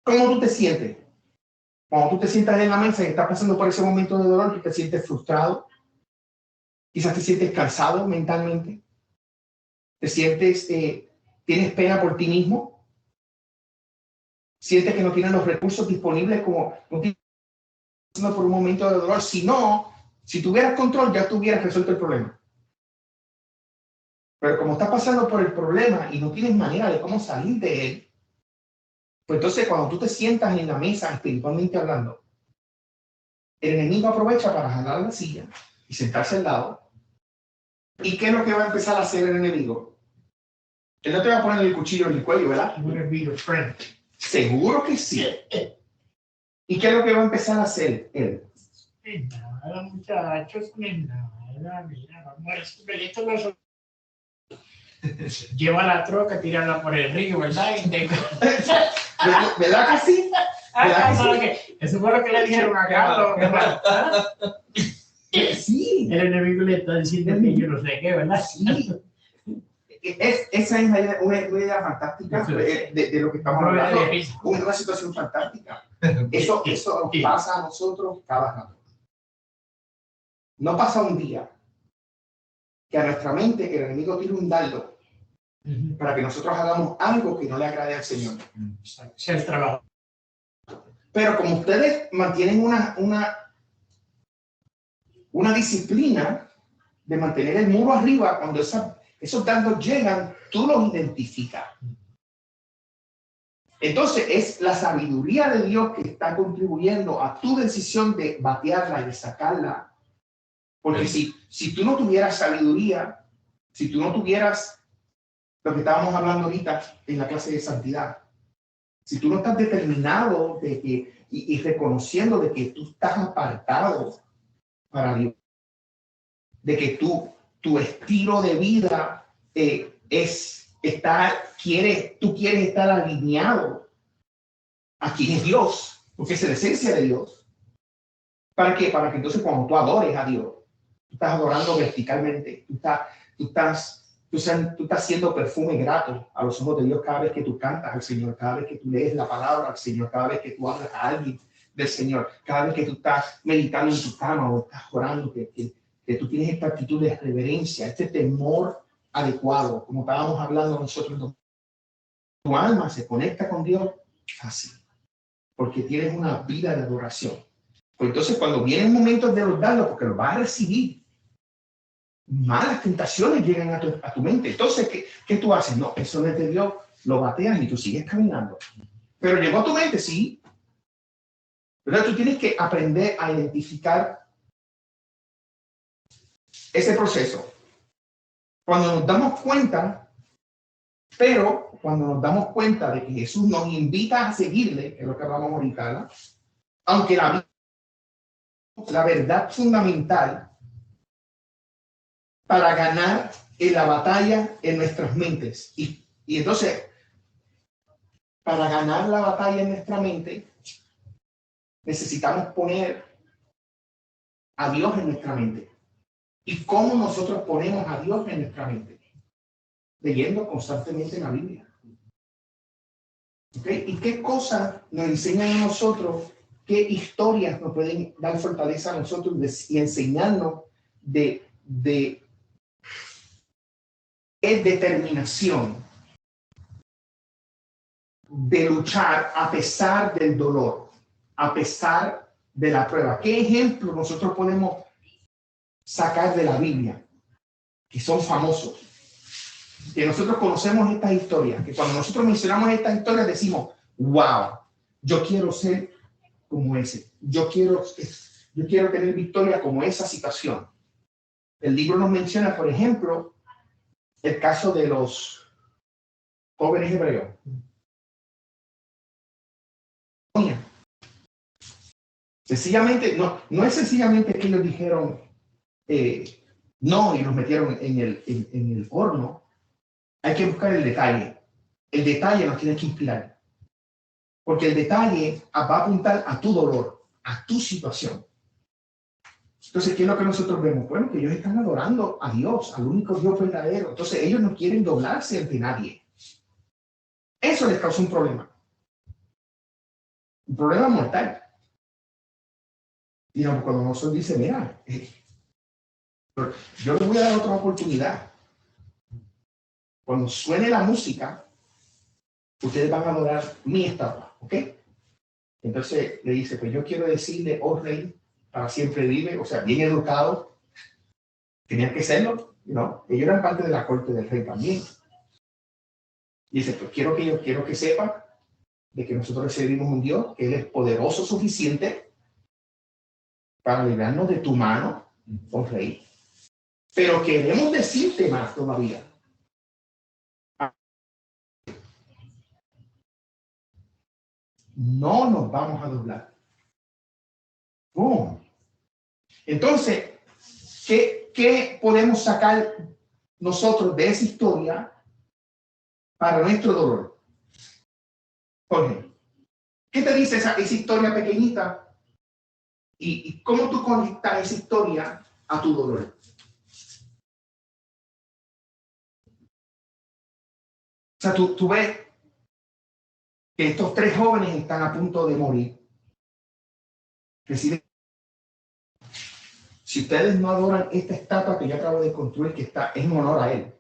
¿cómo tú te sientes? Cuando tú te sientas en la mesa y estás pasando por ese momento de dolor, tú te sientes frustrado, quizás te sientes cansado mentalmente, te sientes, tienes pena por ti mismo, sientes que no tienes los recursos disponibles como no tienes pasando por un momento de dolor. Si tuvieras control, ya tuvieras resuelto el problema. Pero como estás pasando por el problema y no tienes manera de cómo salir de él, pues entonces cuando tú te sientas en la mesa espiritualmente hablando, el enemigo aprovecha para jalar la silla y sentarse al lado. ¿Y qué es lo que va a empezar a hacer el enemigo? Él no te va a poner el cuchillo en el cuello, ¿verdad? Seguro que sí. ¿Y qué es lo que va a empezar a hacer él? Nada, muchachos, nada, mira, vamos a ver, esto no es... Lleva la troca, tirarla por el río, ¿verdad? ¿Verdad que sí? Eso fue lo que le dijeron a Carlos. Sí. El enemigo le está diciendo que yo no sé qué, ¿verdad? Sí. Esa es una idea fantástica de lo que estamos hablando. Una situación fantástica. Eso pasa a nosotros cada rato. No pasa un día que a nuestra mente el enemigo tire un dardo para que nosotros hagamos algo que no le agrade al Señor. Es el trabajo. Pero como ustedes mantienen una disciplina de mantener el muro arriba, cuando esos dardos llegan, tú los identificas. Entonces es la sabiduría de Dios que está contribuyendo a tu decisión de batearla y de sacarla Porque si tú no tuvieras sabiduría, si tú no tuvieras lo que estábamos hablando ahorita en la clase de santidad, si tú no estás determinado de que, y reconociendo de que tú estás apartado para Dios, de que tu estilo de vida tú quieres estar alineado a quien es Dios, porque es la esencia de Dios. ¿Para qué? Para que entonces cuando tú adores a Dios, tú estás adorando verticalmente, tú estás siendo perfume grato a los ojos de Dios cada vez que tú cantas al Señor, cada vez que tú lees la palabra al Señor, cada vez que tú hablas a alguien del Señor, cada vez que tú estás meditando en tu cama o estás orando, que tú tienes esta actitud de reverencia, este temor adecuado, como estábamos hablando nosotros. Tu alma se conecta con Dios así, porque tienes una vida de adoración. Pues entonces cuando vienen momentos de darlo, porque lo vas a recibir, malas tentaciones llegan a tu mente. Entonces, ¿qué tú haces? No, eso no es de Dios, lo bateas y tú sigues caminando. Pero llegó a tu mente, sí. Pero tú tienes que aprender a identificar ese proceso. Cuando nos damos cuenta, cuando nos damos cuenta de que Jesús nos invita a seguirle, que es lo que hablamos ahorita, ¿no? Aunque la verdad fundamental para ganar en la batalla en nuestras mentes. Y entonces, para ganar la batalla en nuestra mente, necesitamos poner a Dios en nuestra mente. ¿Y cómo nosotros ponemos a Dios en nuestra mente? Leyendo constantemente la Biblia. ¿Okay? ¿Y qué cosas nos enseñan a nosotros? ¿Qué historias nos pueden dar fortaleza a nosotros y enseñarnos de determinación de luchar a pesar del dolor, a pesar de la prueba? ¿Qué ejemplo nosotros podemos sacar de la Biblia que son famosos? Que nosotros conocemos estas historias, que cuando nosotros mencionamos estas historias decimos, wow, yo quiero ser como ese, yo quiero tener victoria como esa situación. El libro nos menciona, por ejemplo, el caso de los jóvenes hebreos. Sencillamente, no es sencillamente que ellos dijeron no y los metieron en el horno. Hay que buscar el detalle. El detalle nos tiene que inspirar. Porque el detalle va a apuntar a tu dolor, a tu situación. Entonces, ¿qué es lo que nosotros vemos? Bueno, que ellos están adorando a Dios, al único Dios verdadero. Entonces, ellos no quieren doblarse ante nadie. Eso les causó un problema. Un problema mortal. Y cuando nosotros dice, mira, yo les voy a dar otra oportunidad. Cuando suene la música, ustedes van a adorar mi estatua, ¿ok? Entonces le dice, pues yo quiero decirle, oh rey, para siempre vive, o sea, bien educado, tenían que serlo, ¿no? Ellos eran parte de la corte del rey también. Y dice, pues quiero que sepa de que nosotros servimos un Dios, que Él es poderoso suficiente para librarnos de tu mano, oh rey. Pero queremos decirte más todavía. No nos vamos a doblar. ¡Bum! Entonces, ¿qué podemos sacar nosotros de esa historia para nuestro dolor? Jorge, ¿qué te dice esa historia pequeñita? ¿Y cómo tú conectas esa historia a tu dolor? O sea, tú ves que estos tres jóvenes están a punto de morir. Deciden, si ustedes no adoran esta estatua que yo acabo de construir, que está en honor a Él,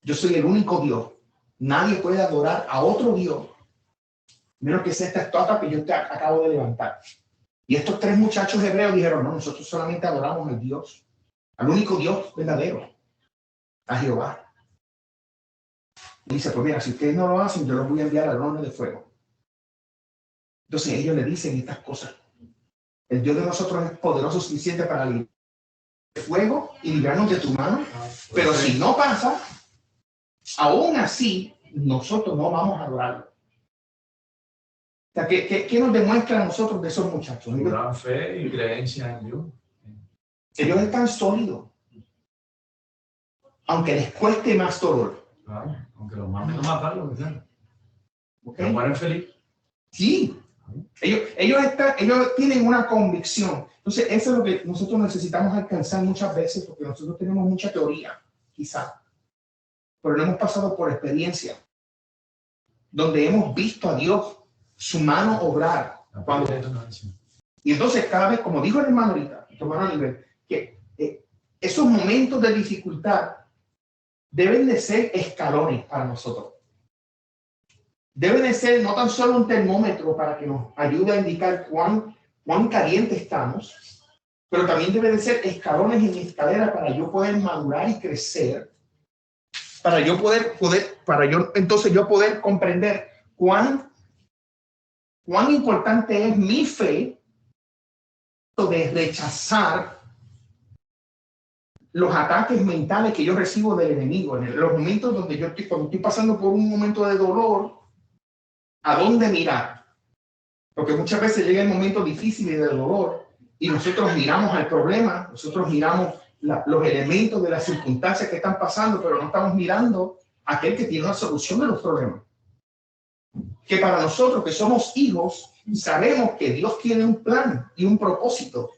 yo soy el único Dios. Nadie puede adorar a otro Dios, menos que sea esta estatua que yo te acabo de levantar. Y estos tres muchachos hebreos dijeron, no, nosotros solamente adoramos al Dios, al único Dios verdadero, a Jehová. Y dice, pues mira, si ustedes no lo hacen, yo los voy a enviar al horno de fuego. Entonces ellos le dicen estas cosas. El Dios de nosotros es poderoso suficiente para librar fuego y librarnos de tu mano. Pero si no pasa, aún así, nosotros no vamos a adorarlo. O sea, ¿qué nos demuestra a nosotros de esos muchachos? Pura fe y creencia en Dios. Ellos están sólidos, aunque les cueste más dolor. Claro, aunque los manden a matar, lo que sea. ¿Okay? Que mueren feliz. Sí, ellos tienen una convicción. Entonces, eso es lo que nosotros necesitamos alcanzar muchas veces, porque nosotros tenemos mucha teoría, quizá, pero no hemos pasado por experiencia, donde hemos visto a Dios, su mano obrar. Y entonces, cada vez, como dijo el hermano ahorita, el hermano Aníbal, que esos momentos de dificultad deben de ser escalones para nosotros. Deben de ser no tan solo un termómetro para que nos ayude a indicar cuán caliente estamos, pero también deben de ser escalones en mi escalera para yo poder madurar y crecer, para yo entonces poder comprender cuán importante es mi fe de rechazar los ataques mentales que yo recibo del enemigo. En los momentos donde cuando estoy pasando por un momento de dolor, ¿a dónde mirar? Porque muchas veces llega el momento difícil de dolor y nosotros miramos al problema, nosotros miramos los elementos de las circunstancias que están pasando, pero no estamos mirando a aquel que tiene una solución de los problemas. Que para nosotros que somos hijos, sabemos que Dios tiene un plan y un propósito.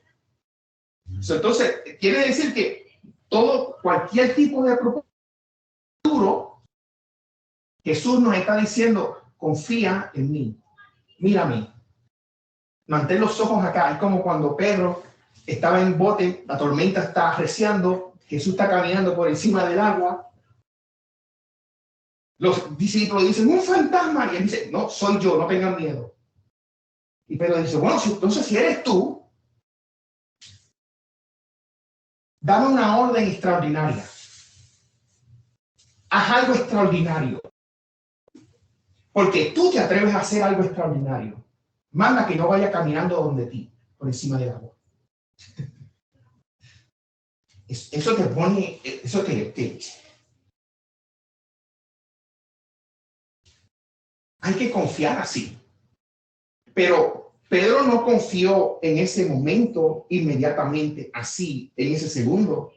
Entonces, quiere decir que cualquier tipo de propósito, Jesús nos está diciendo, confía en mí, mírame, mantén los ojos acá. Es como cuando Pedro estaba en bote, la tormenta está arreciando, Jesús está caminando por encima del agua. Los discípulos dicen, un fantasma, y él dice, no, soy yo, no tengan miedo. Y Pedro dice, bueno, entonces si eres tú, dame una orden extraordinaria. Haz algo extraordinario. Porque tú te atreves a hacer algo extraordinario. Manda que no vaya caminando donde ti, por encima del agua. Eso te pone, eso te... Hay que confiar así. Pero Pedro no confió en ese momento inmediatamente, así, en ese segundo.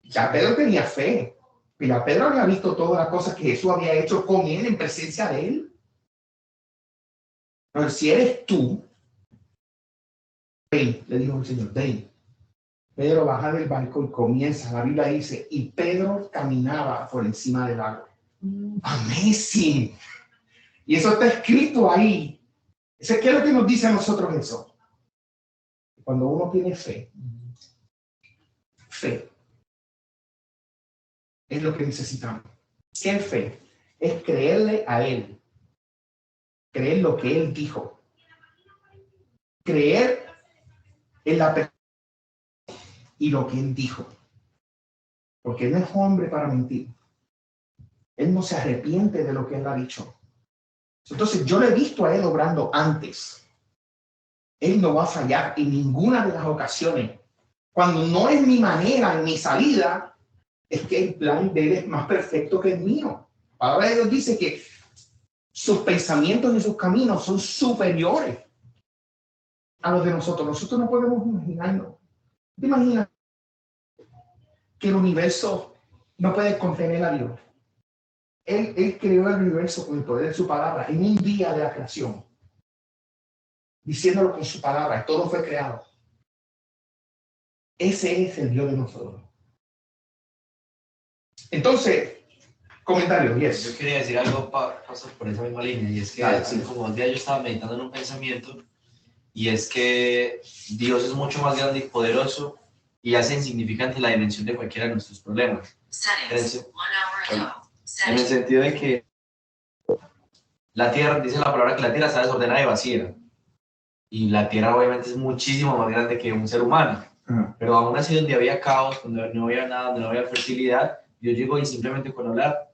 Ya Pedro tenía fe. Pero Pedro había visto todas las cosas que Jesús había hecho con él, en presencia de él. Pero si eres tú, ven, le dijo el Señor, ven. Pedro baja del barco y comienza, la Biblia dice, y Pedro caminaba por encima del agua. Amazing. Y eso está escrito ahí. ¿Qué es lo que nos dice a nosotros eso? Cuando uno tiene fe es lo que necesitamos. ¿Qué es fe? Es creerle a Él. Creer lo que Él dijo. Creer en la persona y lo que Él dijo. Porque Él no es hombre para mentir. Él no se arrepiente de lo que Él ha dicho. Entonces, yo lo he visto a Él obrando antes. Él no va a fallar en ninguna de las ocasiones. Cuando no es mi manera, en mi salida, es que el plan de Él es más perfecto que el mío. La palabra de Dios dice que sus pensamientos y sus caminos son superiores a los de nosotros. Nosotros no podemos imaginarnos. ¿Te imaginas que el universo no puede contener a Dios? Él creó el universo con el poder de su palabra en un día de la creación, diciéndolo con su palabra, y todo fue creado. Ese es el Dios de nosotros. Entonces, comentarios, yes. Yo quería decir algo, paso por esa misma línea, y es que así como un día yo estaba meditando en un pensamiento, y es que Dios es mucho más grande y poderoso y hace insignificante la dimensión de cualquiera de nuestros problemas. En el sentido de que la tierra, dice la palabra que la tierra está desordenada y vacía. Y la tierra obviamente es muchísimo más grande que un ser humano. Pero aún así, donde había caos, donde no había nada, donde no había fertilidad, Dios llegó y simplemente con hablar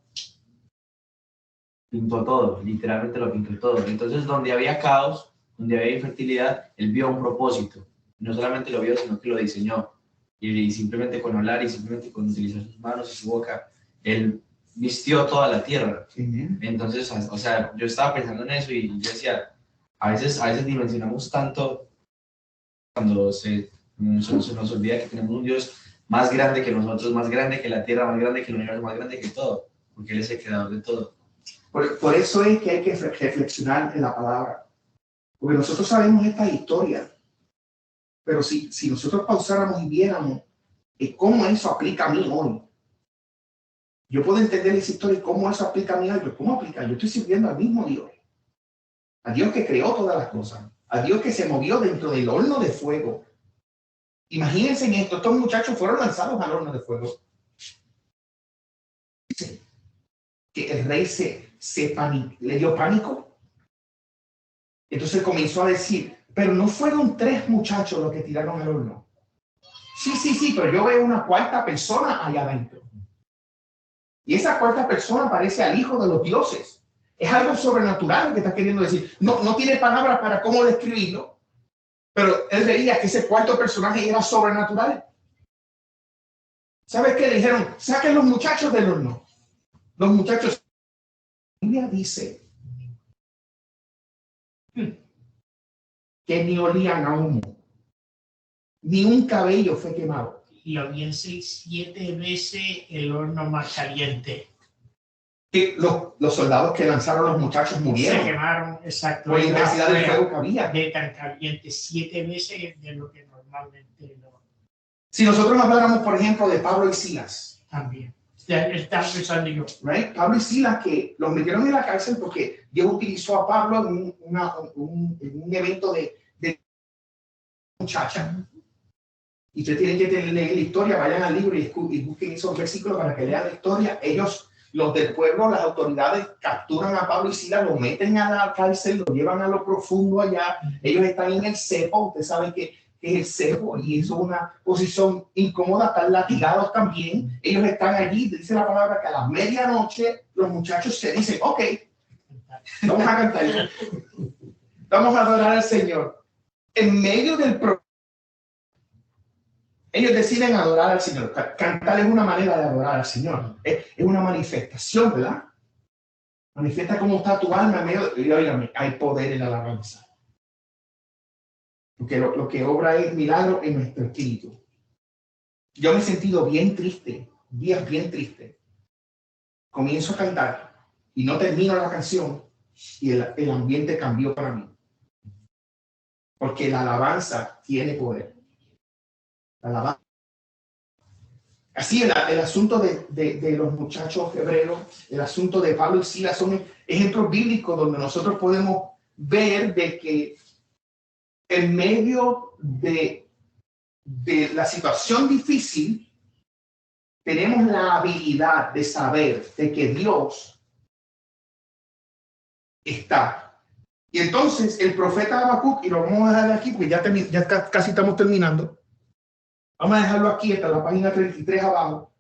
pintó todo, literalmente lo pintó todo. Entonces, donde había caos, donde había infertilidad, Él vio un propósito. No solamente lo vio, sino que lo diseñó. y simplemente con hablar y simplemente con utilizar sus manos y su boca, Él vistió toda la tierra. Entonces, o sea, yo estaba pensando en eso y yo decía, a veces dimensionamos tanto cuando se nos olvida que tenemos un Dios más grande que nosotros, más grande que la tierra, más grande que el universo, más grande que todo, porque Él es el creador de todo. Por eso es que hay que reflexionar en la palabra, porque nosotros sabemos esta historia, pero si nosotros pausáramos y viéramos cómo eso aplica a mí hoy, yo puedo entender esa historia y cómo eso aplica a mí hoy. ¿Cómo aplica? Yo estoy sirviendo al mismo Dios, a Dios que creó todas las cosas, a Dios que se movió dentro del horno de fuego. Imagínense en esto, estos muchachos fueron lanzados al horno de fuego. Que el rey le dio pánico. Entonces comenzó a decir, pero no fueron 3 muchachos los que tiraron al horno. Sí, pero yo veo una 4ª persona allá adentro. Y esa 4ª persona parece al hijo de los dioses. Es algo sobrenatural lo que está queriendo decir. No tiene palabras para cómo describirlo, pero él veía que ese 4º personaje era sobrenatural. ¿Sabes qué? Le dijeron, saquen los muchachos del horno. Los muchachos. La Biblia dice que ni olían a humo, ni un cabello fue quemado. Y habían 7 veces el horno más caliente. Que los soldados que lanzaron los muchachos murieron. Se quemaron, exacto. Por la intensidad del fuego que había. De tan caliente, 7 veces de lo que normalmente no. Si nosotros habláramos, por ejemplo, de Pablo y Silas. También. Está pensando yo. Right? Pablo y Silas, que los metieron en la cárcel porque Dios utilizó a Pablo en un evento de muchacha. Y ustedes tienen que leer la historia, vayan al libro y busquen esos versículos para que lean la historia. Ellos, los del pueblo, las autoridades, capturan a Pablo y Silas, lo meten a la cárcel, lo llevan a lo profundo allá. Ellos están en el cepo, ustedes saben que es el cepo, y eso es una posición incómoda, están latigados también. Ellos están allí, dice la palabra que a la medianoche los muchachos se dicen, ok, vamos a cantar, vamos a adorar al Señor. En medio del problema, ellos deciden adorar al Señor. Cantar es una manera de adorar al Señor. Es una manifestación, ¿verdad? Manifiesta cómo está tu alma en medio. Y óigame, hay poder en la alabanza. Porque lo que obra es milagro en nuestro espíritu. Yo me he sentido bien triste, días bien tristes. Comienzo a cantar y no termino la canción y el ambiente cambió para mí. Porque la alabanza tiene poder. La alabanza. Así el asunto de los muchachos hebreos, el asunto de Pablo y Silas son ejemplos bíblicos donde nosotros podemos ver de que en medio de la situación difícil tenemos la habilidad de saber de que Dios está. Y entonces el profeta Habacuc, y lo vamos a dejar aquí porque ya casi estamos terminando. Vamos a dejarlo aquí hasta la página 33 abajo.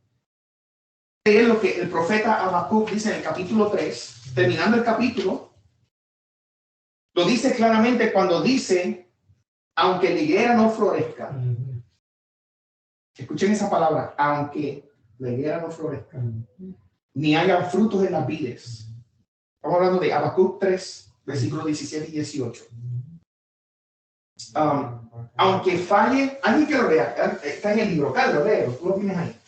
Es lo que el profeta Habacuc dice en el capítulo 3, terminando el capítulo, lo dice claramente cuando dice, aunque la higuera no florezca. Escuchen esa palabra, aunque la higuera no florezca, ni haya frutos en las vides. Estamos hablando de Habacuc 3, versículos 17 y 18. Aunque falle, alguien que lo lea, está en el libro, Carlos, léelo, tú lo tienes ahí.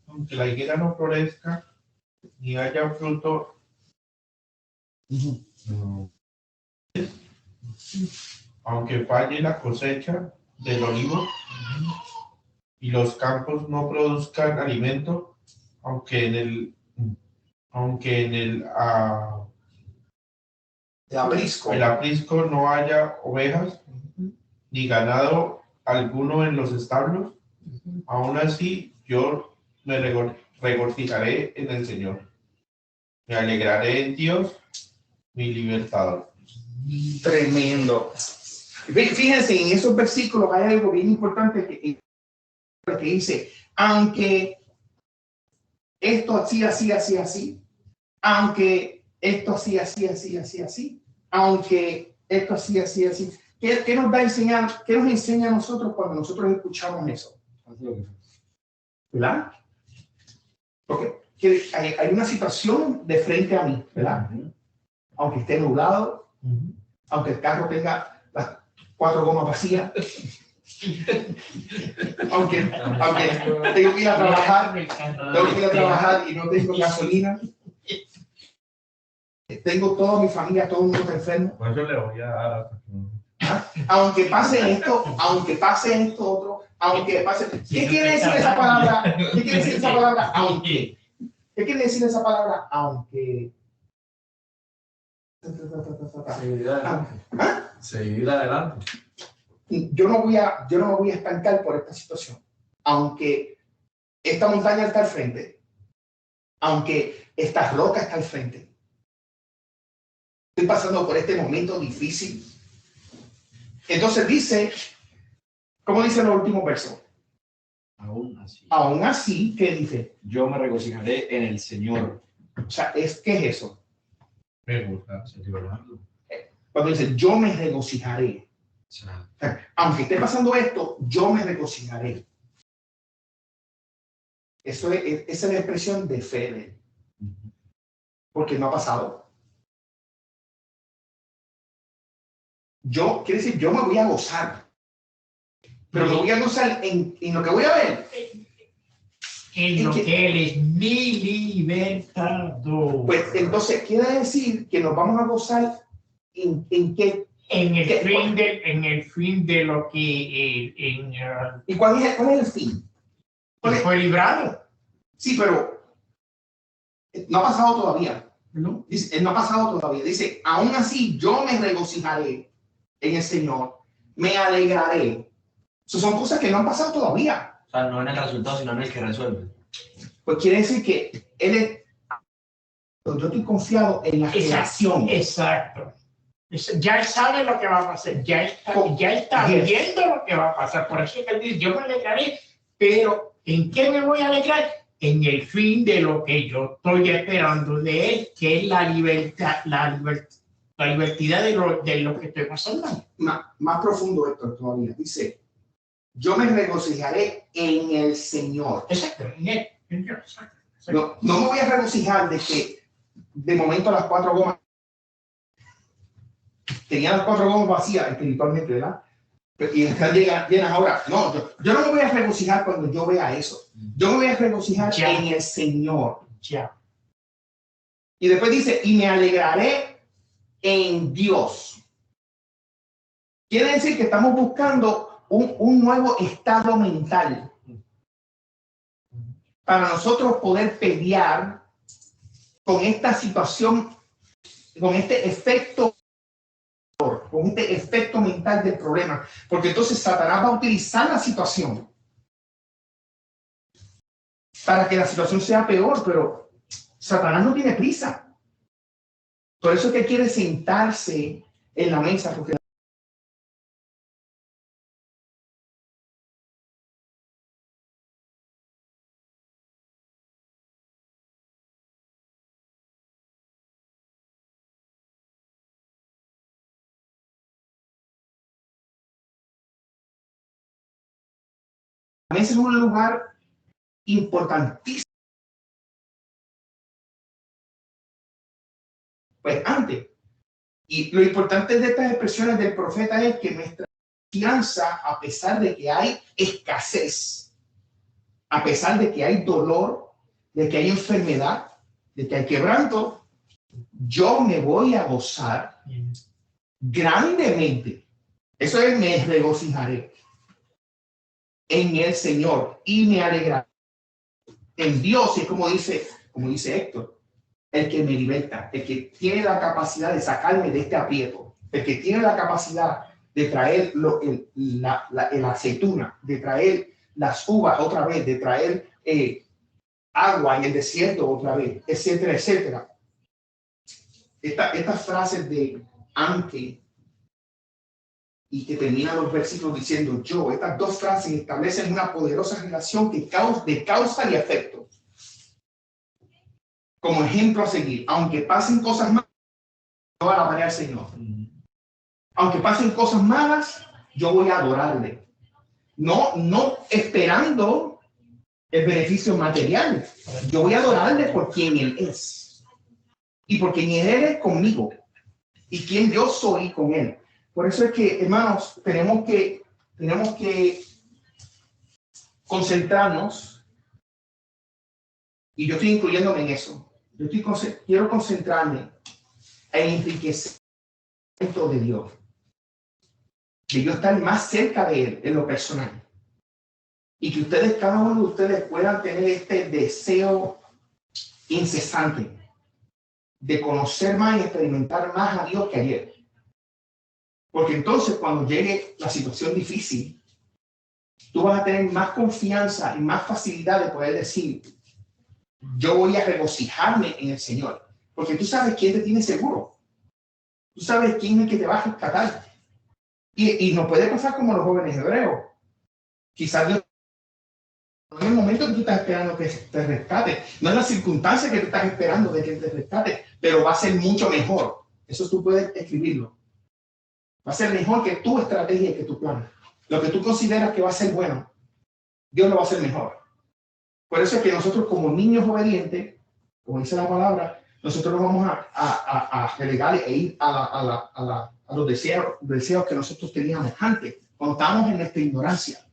Aunque la higuera no florezca, ni haya fruto, aunque falle la cosecha del olivo y los campos no produzcan alimento, aunque en el aprisco no haya ovejas ni ganado alguno en los establos, aún así yo me regocijaré en el Señor. Me alegraré en Dios, mi libertador. Tremendo. Fíjense, en esos versículos hay algo bien importante que dice, aunque esto así, aunque esto así, aunque esto así. ¿Qué nos da a enseñar? ¿Qué nos enseña a nosotros cuando nosotros escuchamos eso? ¿verdad? Porque hay una situación de frente a mí, ¿verdad? Aunque esté nublado, aunque el carro tenga las 4 gomas vacías, aunque tengo que ir a trabajar, y no tengo gasolina, tengo toda mi familia, todo el mundo está enfermo. Pues yo le voy a dar. Aunque pase esto otro, aunque pase. ¿Qué quiere decir esa palabra? ¿Qué quiere decir esa palabra? Aunque. ¿Qué quiere decir esa palabra? Aunque. Seguir adelante. Yo no me voy a estancar por esta situación. Aunque esta montaña está al frente, aunque esta roca está al frente, estoy pasando por este momento difícil. Entonces dice, ¿cómo dice el último verso? Aún así, ¿qué dice? Yo me regocijaré en el Señor. O sea, ¿qué es eso? Me gusta. Cuando dice, yo me regocijaré. O sea, aunque esté pasando esto, yo me regocijaré. Esa es la expresión de fe de él. Porque no ha pasado. Quiere decir, yo me voy a gozar. Pero me voy a gozar en lo que voy a ver. En lo que Él es mi libertador. Pues entonces quiere decir que nos vamos a gozar en qué. En el fin de lo que ¿Y cuál es el fin? fue librado. Sí, pero no ha pasado todavía. ¿No? Dice, no ha pasado todavía. Dice, aún así yo me regocijaré en el Señor, me alegraré. Esas son cosas que no han pasado todavía. O sea, no en el resultado, sino en el que resuelve. Pues quiere decir que yo estoy confiado en la creación. Exacto. Ya él sabe lo que va a pasar, ya está viendo lo que va a pasar. Por eso que él dice, yo me alegraré, pero ¿en qué me voy a alegrar? En el fin de lo que yo estoy esperando de él, que es la libertad, la libertad de lo que estoy pasando. Más profundo esto todavía. Dice, yo me regocijaré en el Señor. Exacto, en él. No me voy a regocijar de que de momento las 4 gomas tenían las 4 gomas vacías espiritualmente, ¿verdad? Y están llenas ahora. No, yo no me voy a regocijar cuando yo vea eso. Yo me voy a regocijar en el Señor. Ya. Y después dice, y me alegraré en Dios. Quiere decir que estamos buscando un nuevo estado mental para nosotros poder pelear con esta situación, con este efecto mental del problema, porque entonces Satanás va a utilizar la situación para que la situación sea peor, pero Satanás no tiene prisa. Por eso es que quiere sentarse en la mesa, porque la mesa es un lugar importantísimo. Pues antes. Y lo importante de estas expresiones del profeta es que nuestra confianza, a pesar de que hay escasez, a pesar de que hay dolor, de que hay enfermedad, de que hay quebranto, yo me voy a gozar grandemente. Eso es, me regocijaré en el Señor y me alegraré en Dios. Y es como dice Héctor, el que me liberta, el que tiene la capacidad de sacarme de este aprieto, el que tiene la capacidad de traer la aceituna, de traer las uvas otra vez, de traer agua en el desierto otra vez, etcétera, etcétera. Estas frases de aunque y que terminan los versículos diciendo yo, estas dos frases establecen una poderosa relación de causa y efecto. Como ejemplo a seguir, aunque pasen cosas malas, yo alabaré al Señor. Aunque pasen cosas malas, yo voy a adorarle. no esperando el beneficio material. Yo voy a adorarle por quien Él es y por quien Él es conmigo y quien yo soy con Él. Por eso es que, hermanos, tenemos que concentrarnos, y yo estoy incluyéndome en eso. Quiero concentrarme en enriquecimiento de Dios, de yo estar más cerca de Él en lo personal, y que ustedes, cada uno de ustedes, puedan tener este deseo incesante de conocer más y experimentar más a Dios que ayer. Porque entonces, cuando llegue la situación difícil, tú vas a tener más confianza y más facilidad de poder decir, yo voy a regocijarme en el Señor. Porque tú sabes quién te tiene seguro. Tú sabes quién es el que te va a rescatar. Y no puede pasar como los jóvenes hebreos. Quizás Dios, no es el momento que tú estás esperando que te rescate. No es la circunstancia que tú estás esperando de que te rescate. Pero va a ser mucho mejor. Eso tú puedes escribirlo. Va a ser mejor que tu estrategia y que tu plan. Lo que tú consideras que va a ser bueno, Dios lo va a hacer mejor. Por eso es que nosotros, como niños obedientes, como dice la palabra, nosotros nos vamos a relegar e ir a los deseos que nosotros teníamos antes, cuando estábamos en nuestra ignorancia.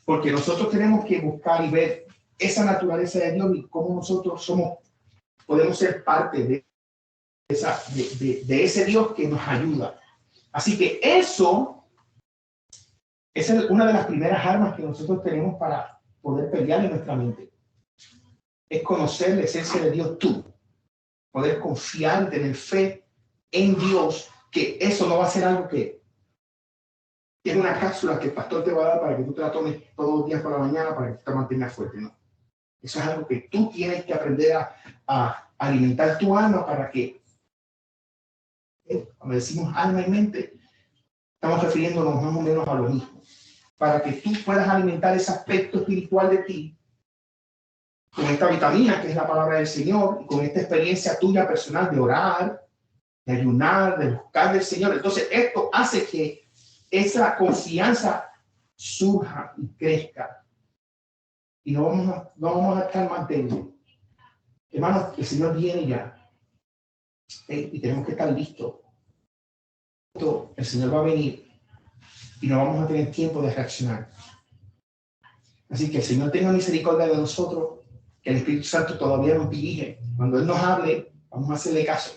Porque nosotros tenemos que buscar y ver esa naturaleza de Dios y cómo nosotros podemos ser parte de ese Dios que nos ayuda. Así que eso es una de las primeras armas que nosotros tenemos para poder pelear en nuestra mente. Es conocer la esencia de Dios tú. Poder confiar, tener fe en Dios, que eso no va a ser algo que es una cápsula que el pastor te va a dar para que tú te la tomes todos los días por la mañana para que te mantengas fuerte, ¿no? Eso es algo que tú tienes que aprender a alimentar tu alma para que, cuando decimos alma y mente, estamos refiriéndonos más o menos a lo mismo. Para que tú puedas alimentar ese aspecto espiritual de ti con esta vitamina que es la palabra del Señor y con esta experiencia tuya personal de orar, de ayunar, de buscar del Señor. Entonces esto hace que esa confianza surja y crezca y no vamos a estar más débiles. Hermanos, el Señor viene ya y tenemos que estar listos. El Señor va a venir y no vamos a tener tiempo de reaccionar. Así que el Señor tenga misericordia de nosotros, que el Espíritu Santo todavía nos dirige. Cuando Él nos hable, vamos a hacerle caso.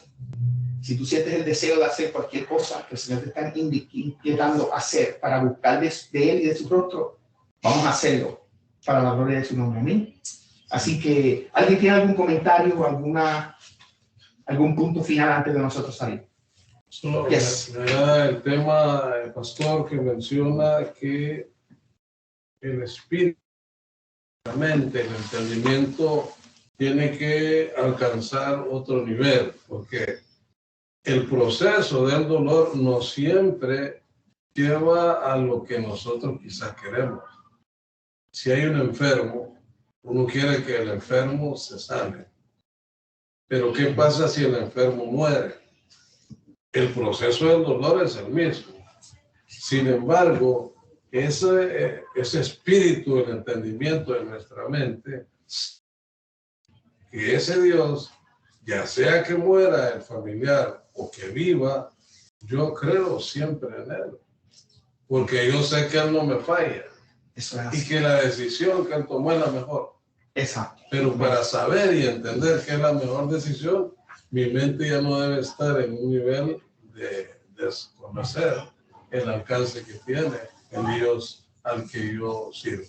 Si tú sientes el deseo de hacer cualquier cosa que el Señor te está inquietando hacer para buscar de Él y de su rostro, vamos a hacerlo para la gloria de su nombre. Amén. Así que, ¿alguien tiene algún comentario o algún punto final antes de nosotros salir? Yes. El tema, el pastor, que menciona que el espíritu, la mente, el entendimiento tiene que alcanzar otro nivel, porque el proceso del dolor no siempre lleva a lo que nosotros quizás queremos. Si hay un enfermo, uno quiere que el enfermo se sane. Pero ¿qué pasa si el enfermo muere? El proceso del dolor es el mismo. Sin embargo, ese espíritu, el entendimiento de nuestra mente, que ese Dios, ya sea que muera el familiar o que viva, yo creo siempre en Él. Porque yo sé que Él no me falla. Eso es así. Y que la decisión que Él tomó es la mejor. Exacto. Pero para saber y entender que es la mejor decisión, mi mente ya no debe estar en un nivel de desconocer el alcance que tiene el Dios al que yo sirvo.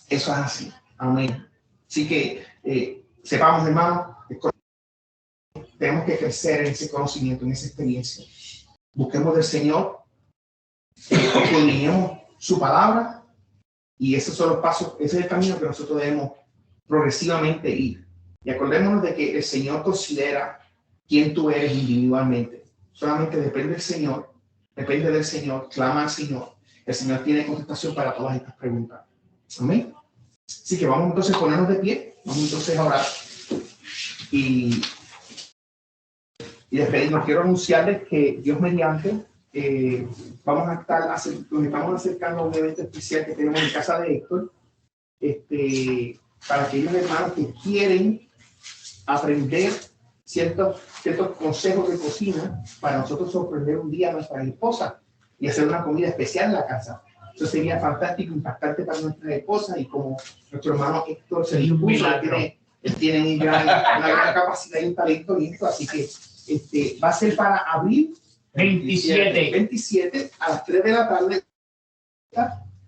Eso es así. Amén. Así que sepamos, hermanos, tenemos que crecer en ese conocimiento, en esa experiencia. Busquemos del Señor, escudriñemos su palabra, y esos son los pasos, ese es el camino que nosotros debemos progresivamente ir. Y acordémonos de que el Señor considera quién tú eres individualmente. Solamente depende del Señor, clama al Señor. El Señor tiene contestación para todas estas preguntas. Amén. Así que vamos entonces a ponernos de pie, vamos entonces a orar. Y despedirnos. Quiero anunciarles que Dios mediante, Vamos a estar, nos estamos acercando a un evento especial que tenemos en casa de Héctor, para aquellos hermanos que quieren aprender ciertos consejos de cocina para nosotros sorprender un día a nuestra esposa y hacer una comida especial en la casa. Eso sería fantástico, impactante para nuestra esposa, y como nuestro hermano Héctor se dispuso, él tiene una gran capacidad y un talento listo, así que va a ser para abril 27 a las 3 de la tarde,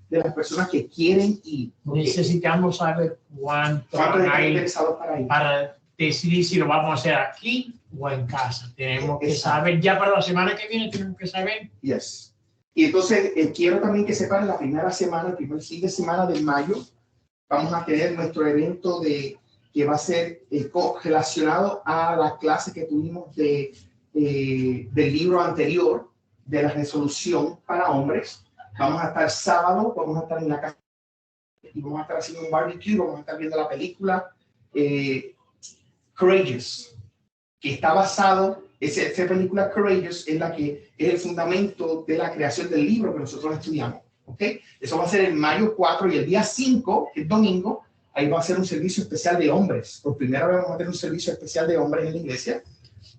de las personas que quieren ir. Necesitamos saber cuántos están hay interesados para ir. para decidir si lo vamos a hacer aquí o en casa. Tenemos que saber, ya para la semana que viene tenemos que saber. Yes. Y entonces quiero también que sepan, la primera semana, el primer fin de semana de mayo, vamos a tener nuestro evento que va a ser relacionado a la clase que tuvimos del libro anterior, de la resolución para hombres. Vamos a estar sábado, vamos a estar en la casa y vamos a estar haciendo un barbecue, vamos a estar viendo la película Courageous, que está basado, esa película Courageous es la que es el fundamento de la creación del libro que nosotros estudiamos. ¿Okay? Eso va a ser el mayo 4, y el día 5, que es domingo, ahí va a ser un servicio especial de hombres. Por primera vez vamos a tener un servicio especial de hombres en la iglesia.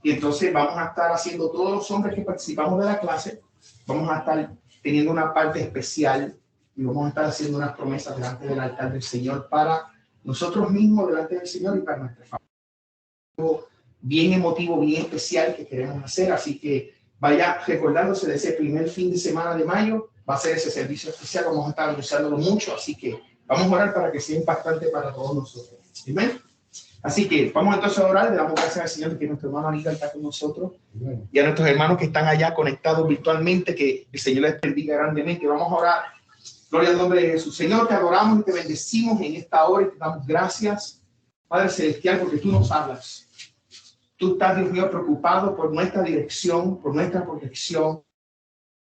Y entonces vamos a estar haciendo, todos los hombres que participamos de la clase, vamos a estar teniendo una parte especial y vamos a estar haciendo unas promesas delante del altar del Señor para nosotros mismos, delante del Señor, y para nuestra familia. Algo bien emotivo, bien especial que queremos hacer. Así que vaya recordándose de ese primer fin de semana de mayo, va a ser ese servicio especial. Vamos a estar anunciándolo mucho, así que vamos a orar para que sea impactante para todos nosotros. Amén. Así que vamos entonces a orar, le damos gracias al Señor que nuestro hermano Aníbal está con nosotros, y a nuestros hermanos que están allá conectados virtualmente, que el Señor les bendiga grandemente. Vamos a orar. Gloria al nombre de Jesús. Señor, te adoramos y te bendecimos en esta hora y te damos gracias, Padre Celestial, porque tú nos hablas. Tú estás, Dios mío, preocupado por nuestra dirección, por nuestra protección.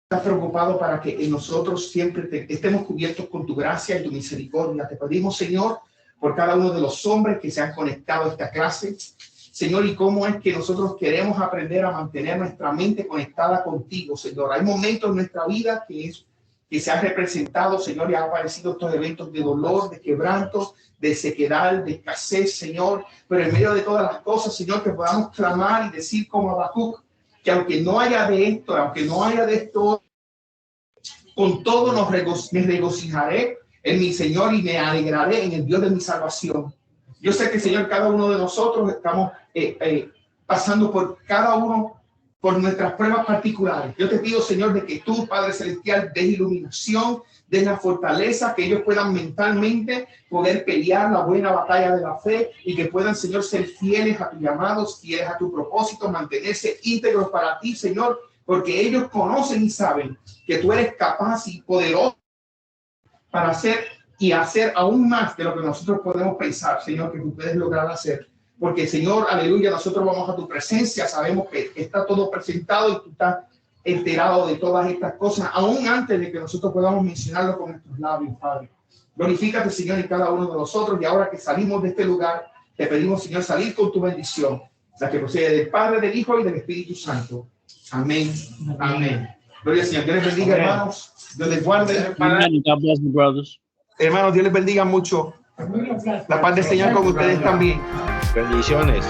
Estás preocupado para que en nosotros siempre estemos cubiertos con tu gracia y tu misericordia. Te pedimos, Señor, por cada uno de los hombres que se han conectado a esta clase, Señor, y cómo es que nosotros queremos aprender a mantener nuestra mente conectada contigo, Señor. Hay momentos en nuestra vida que se han representado, Señor, y han aparecido estos eventos de dolor, de quebranto, de sequedad, de escasez, Señor, pero en medio de todas las cosas, Señor, que podamos clamar y decir como Habacuc, que aunque no haya de esto, con todo me regocijaré en mi Señor y me alegraré en el Dios de mi salvación. Yo sé que, Señor, cada uno de nosotros estamos pasando por nuestras pruebas particulares. Yo te pido, Señor, de que tú, Padre Celestial, des iluminación, des la fortaleza, que ellos puedan mentalmente poder pelear la buena batalla de la fe, y que puedan, Señor, ser fieles a tus llamados, fieles a tu propósito, mantenerse íntegros para ti, Señor, porque ellos conocen y saben que tú eres capaz y poderoso para hacer aún más de lo que nosotros podemos pensar, Señor, que tú puedes lograr hacer. Porque, Señor, aleluya, nosotros vamos a tu presencia, sabemos que está todo presentado y tú estás enterado de todas estas cosas, aún antes de que nosotros podamos mencionarlo con nuestros labios, Padre. Glorifícate, Señor, en cada uno de nosotros, y ahora que salimos de este lugar, te pedimos, Señor, salir con tu bendición, la que procede del Padre, del Hijo y del Espíritu Santo. Amén. Amén. Gloria al Señor. Dios les bendiga, hermanos. Dios les guarde. Hermanos, Dios les bendiga mucho. La paz del Señor con ustedes también. Bendiciones.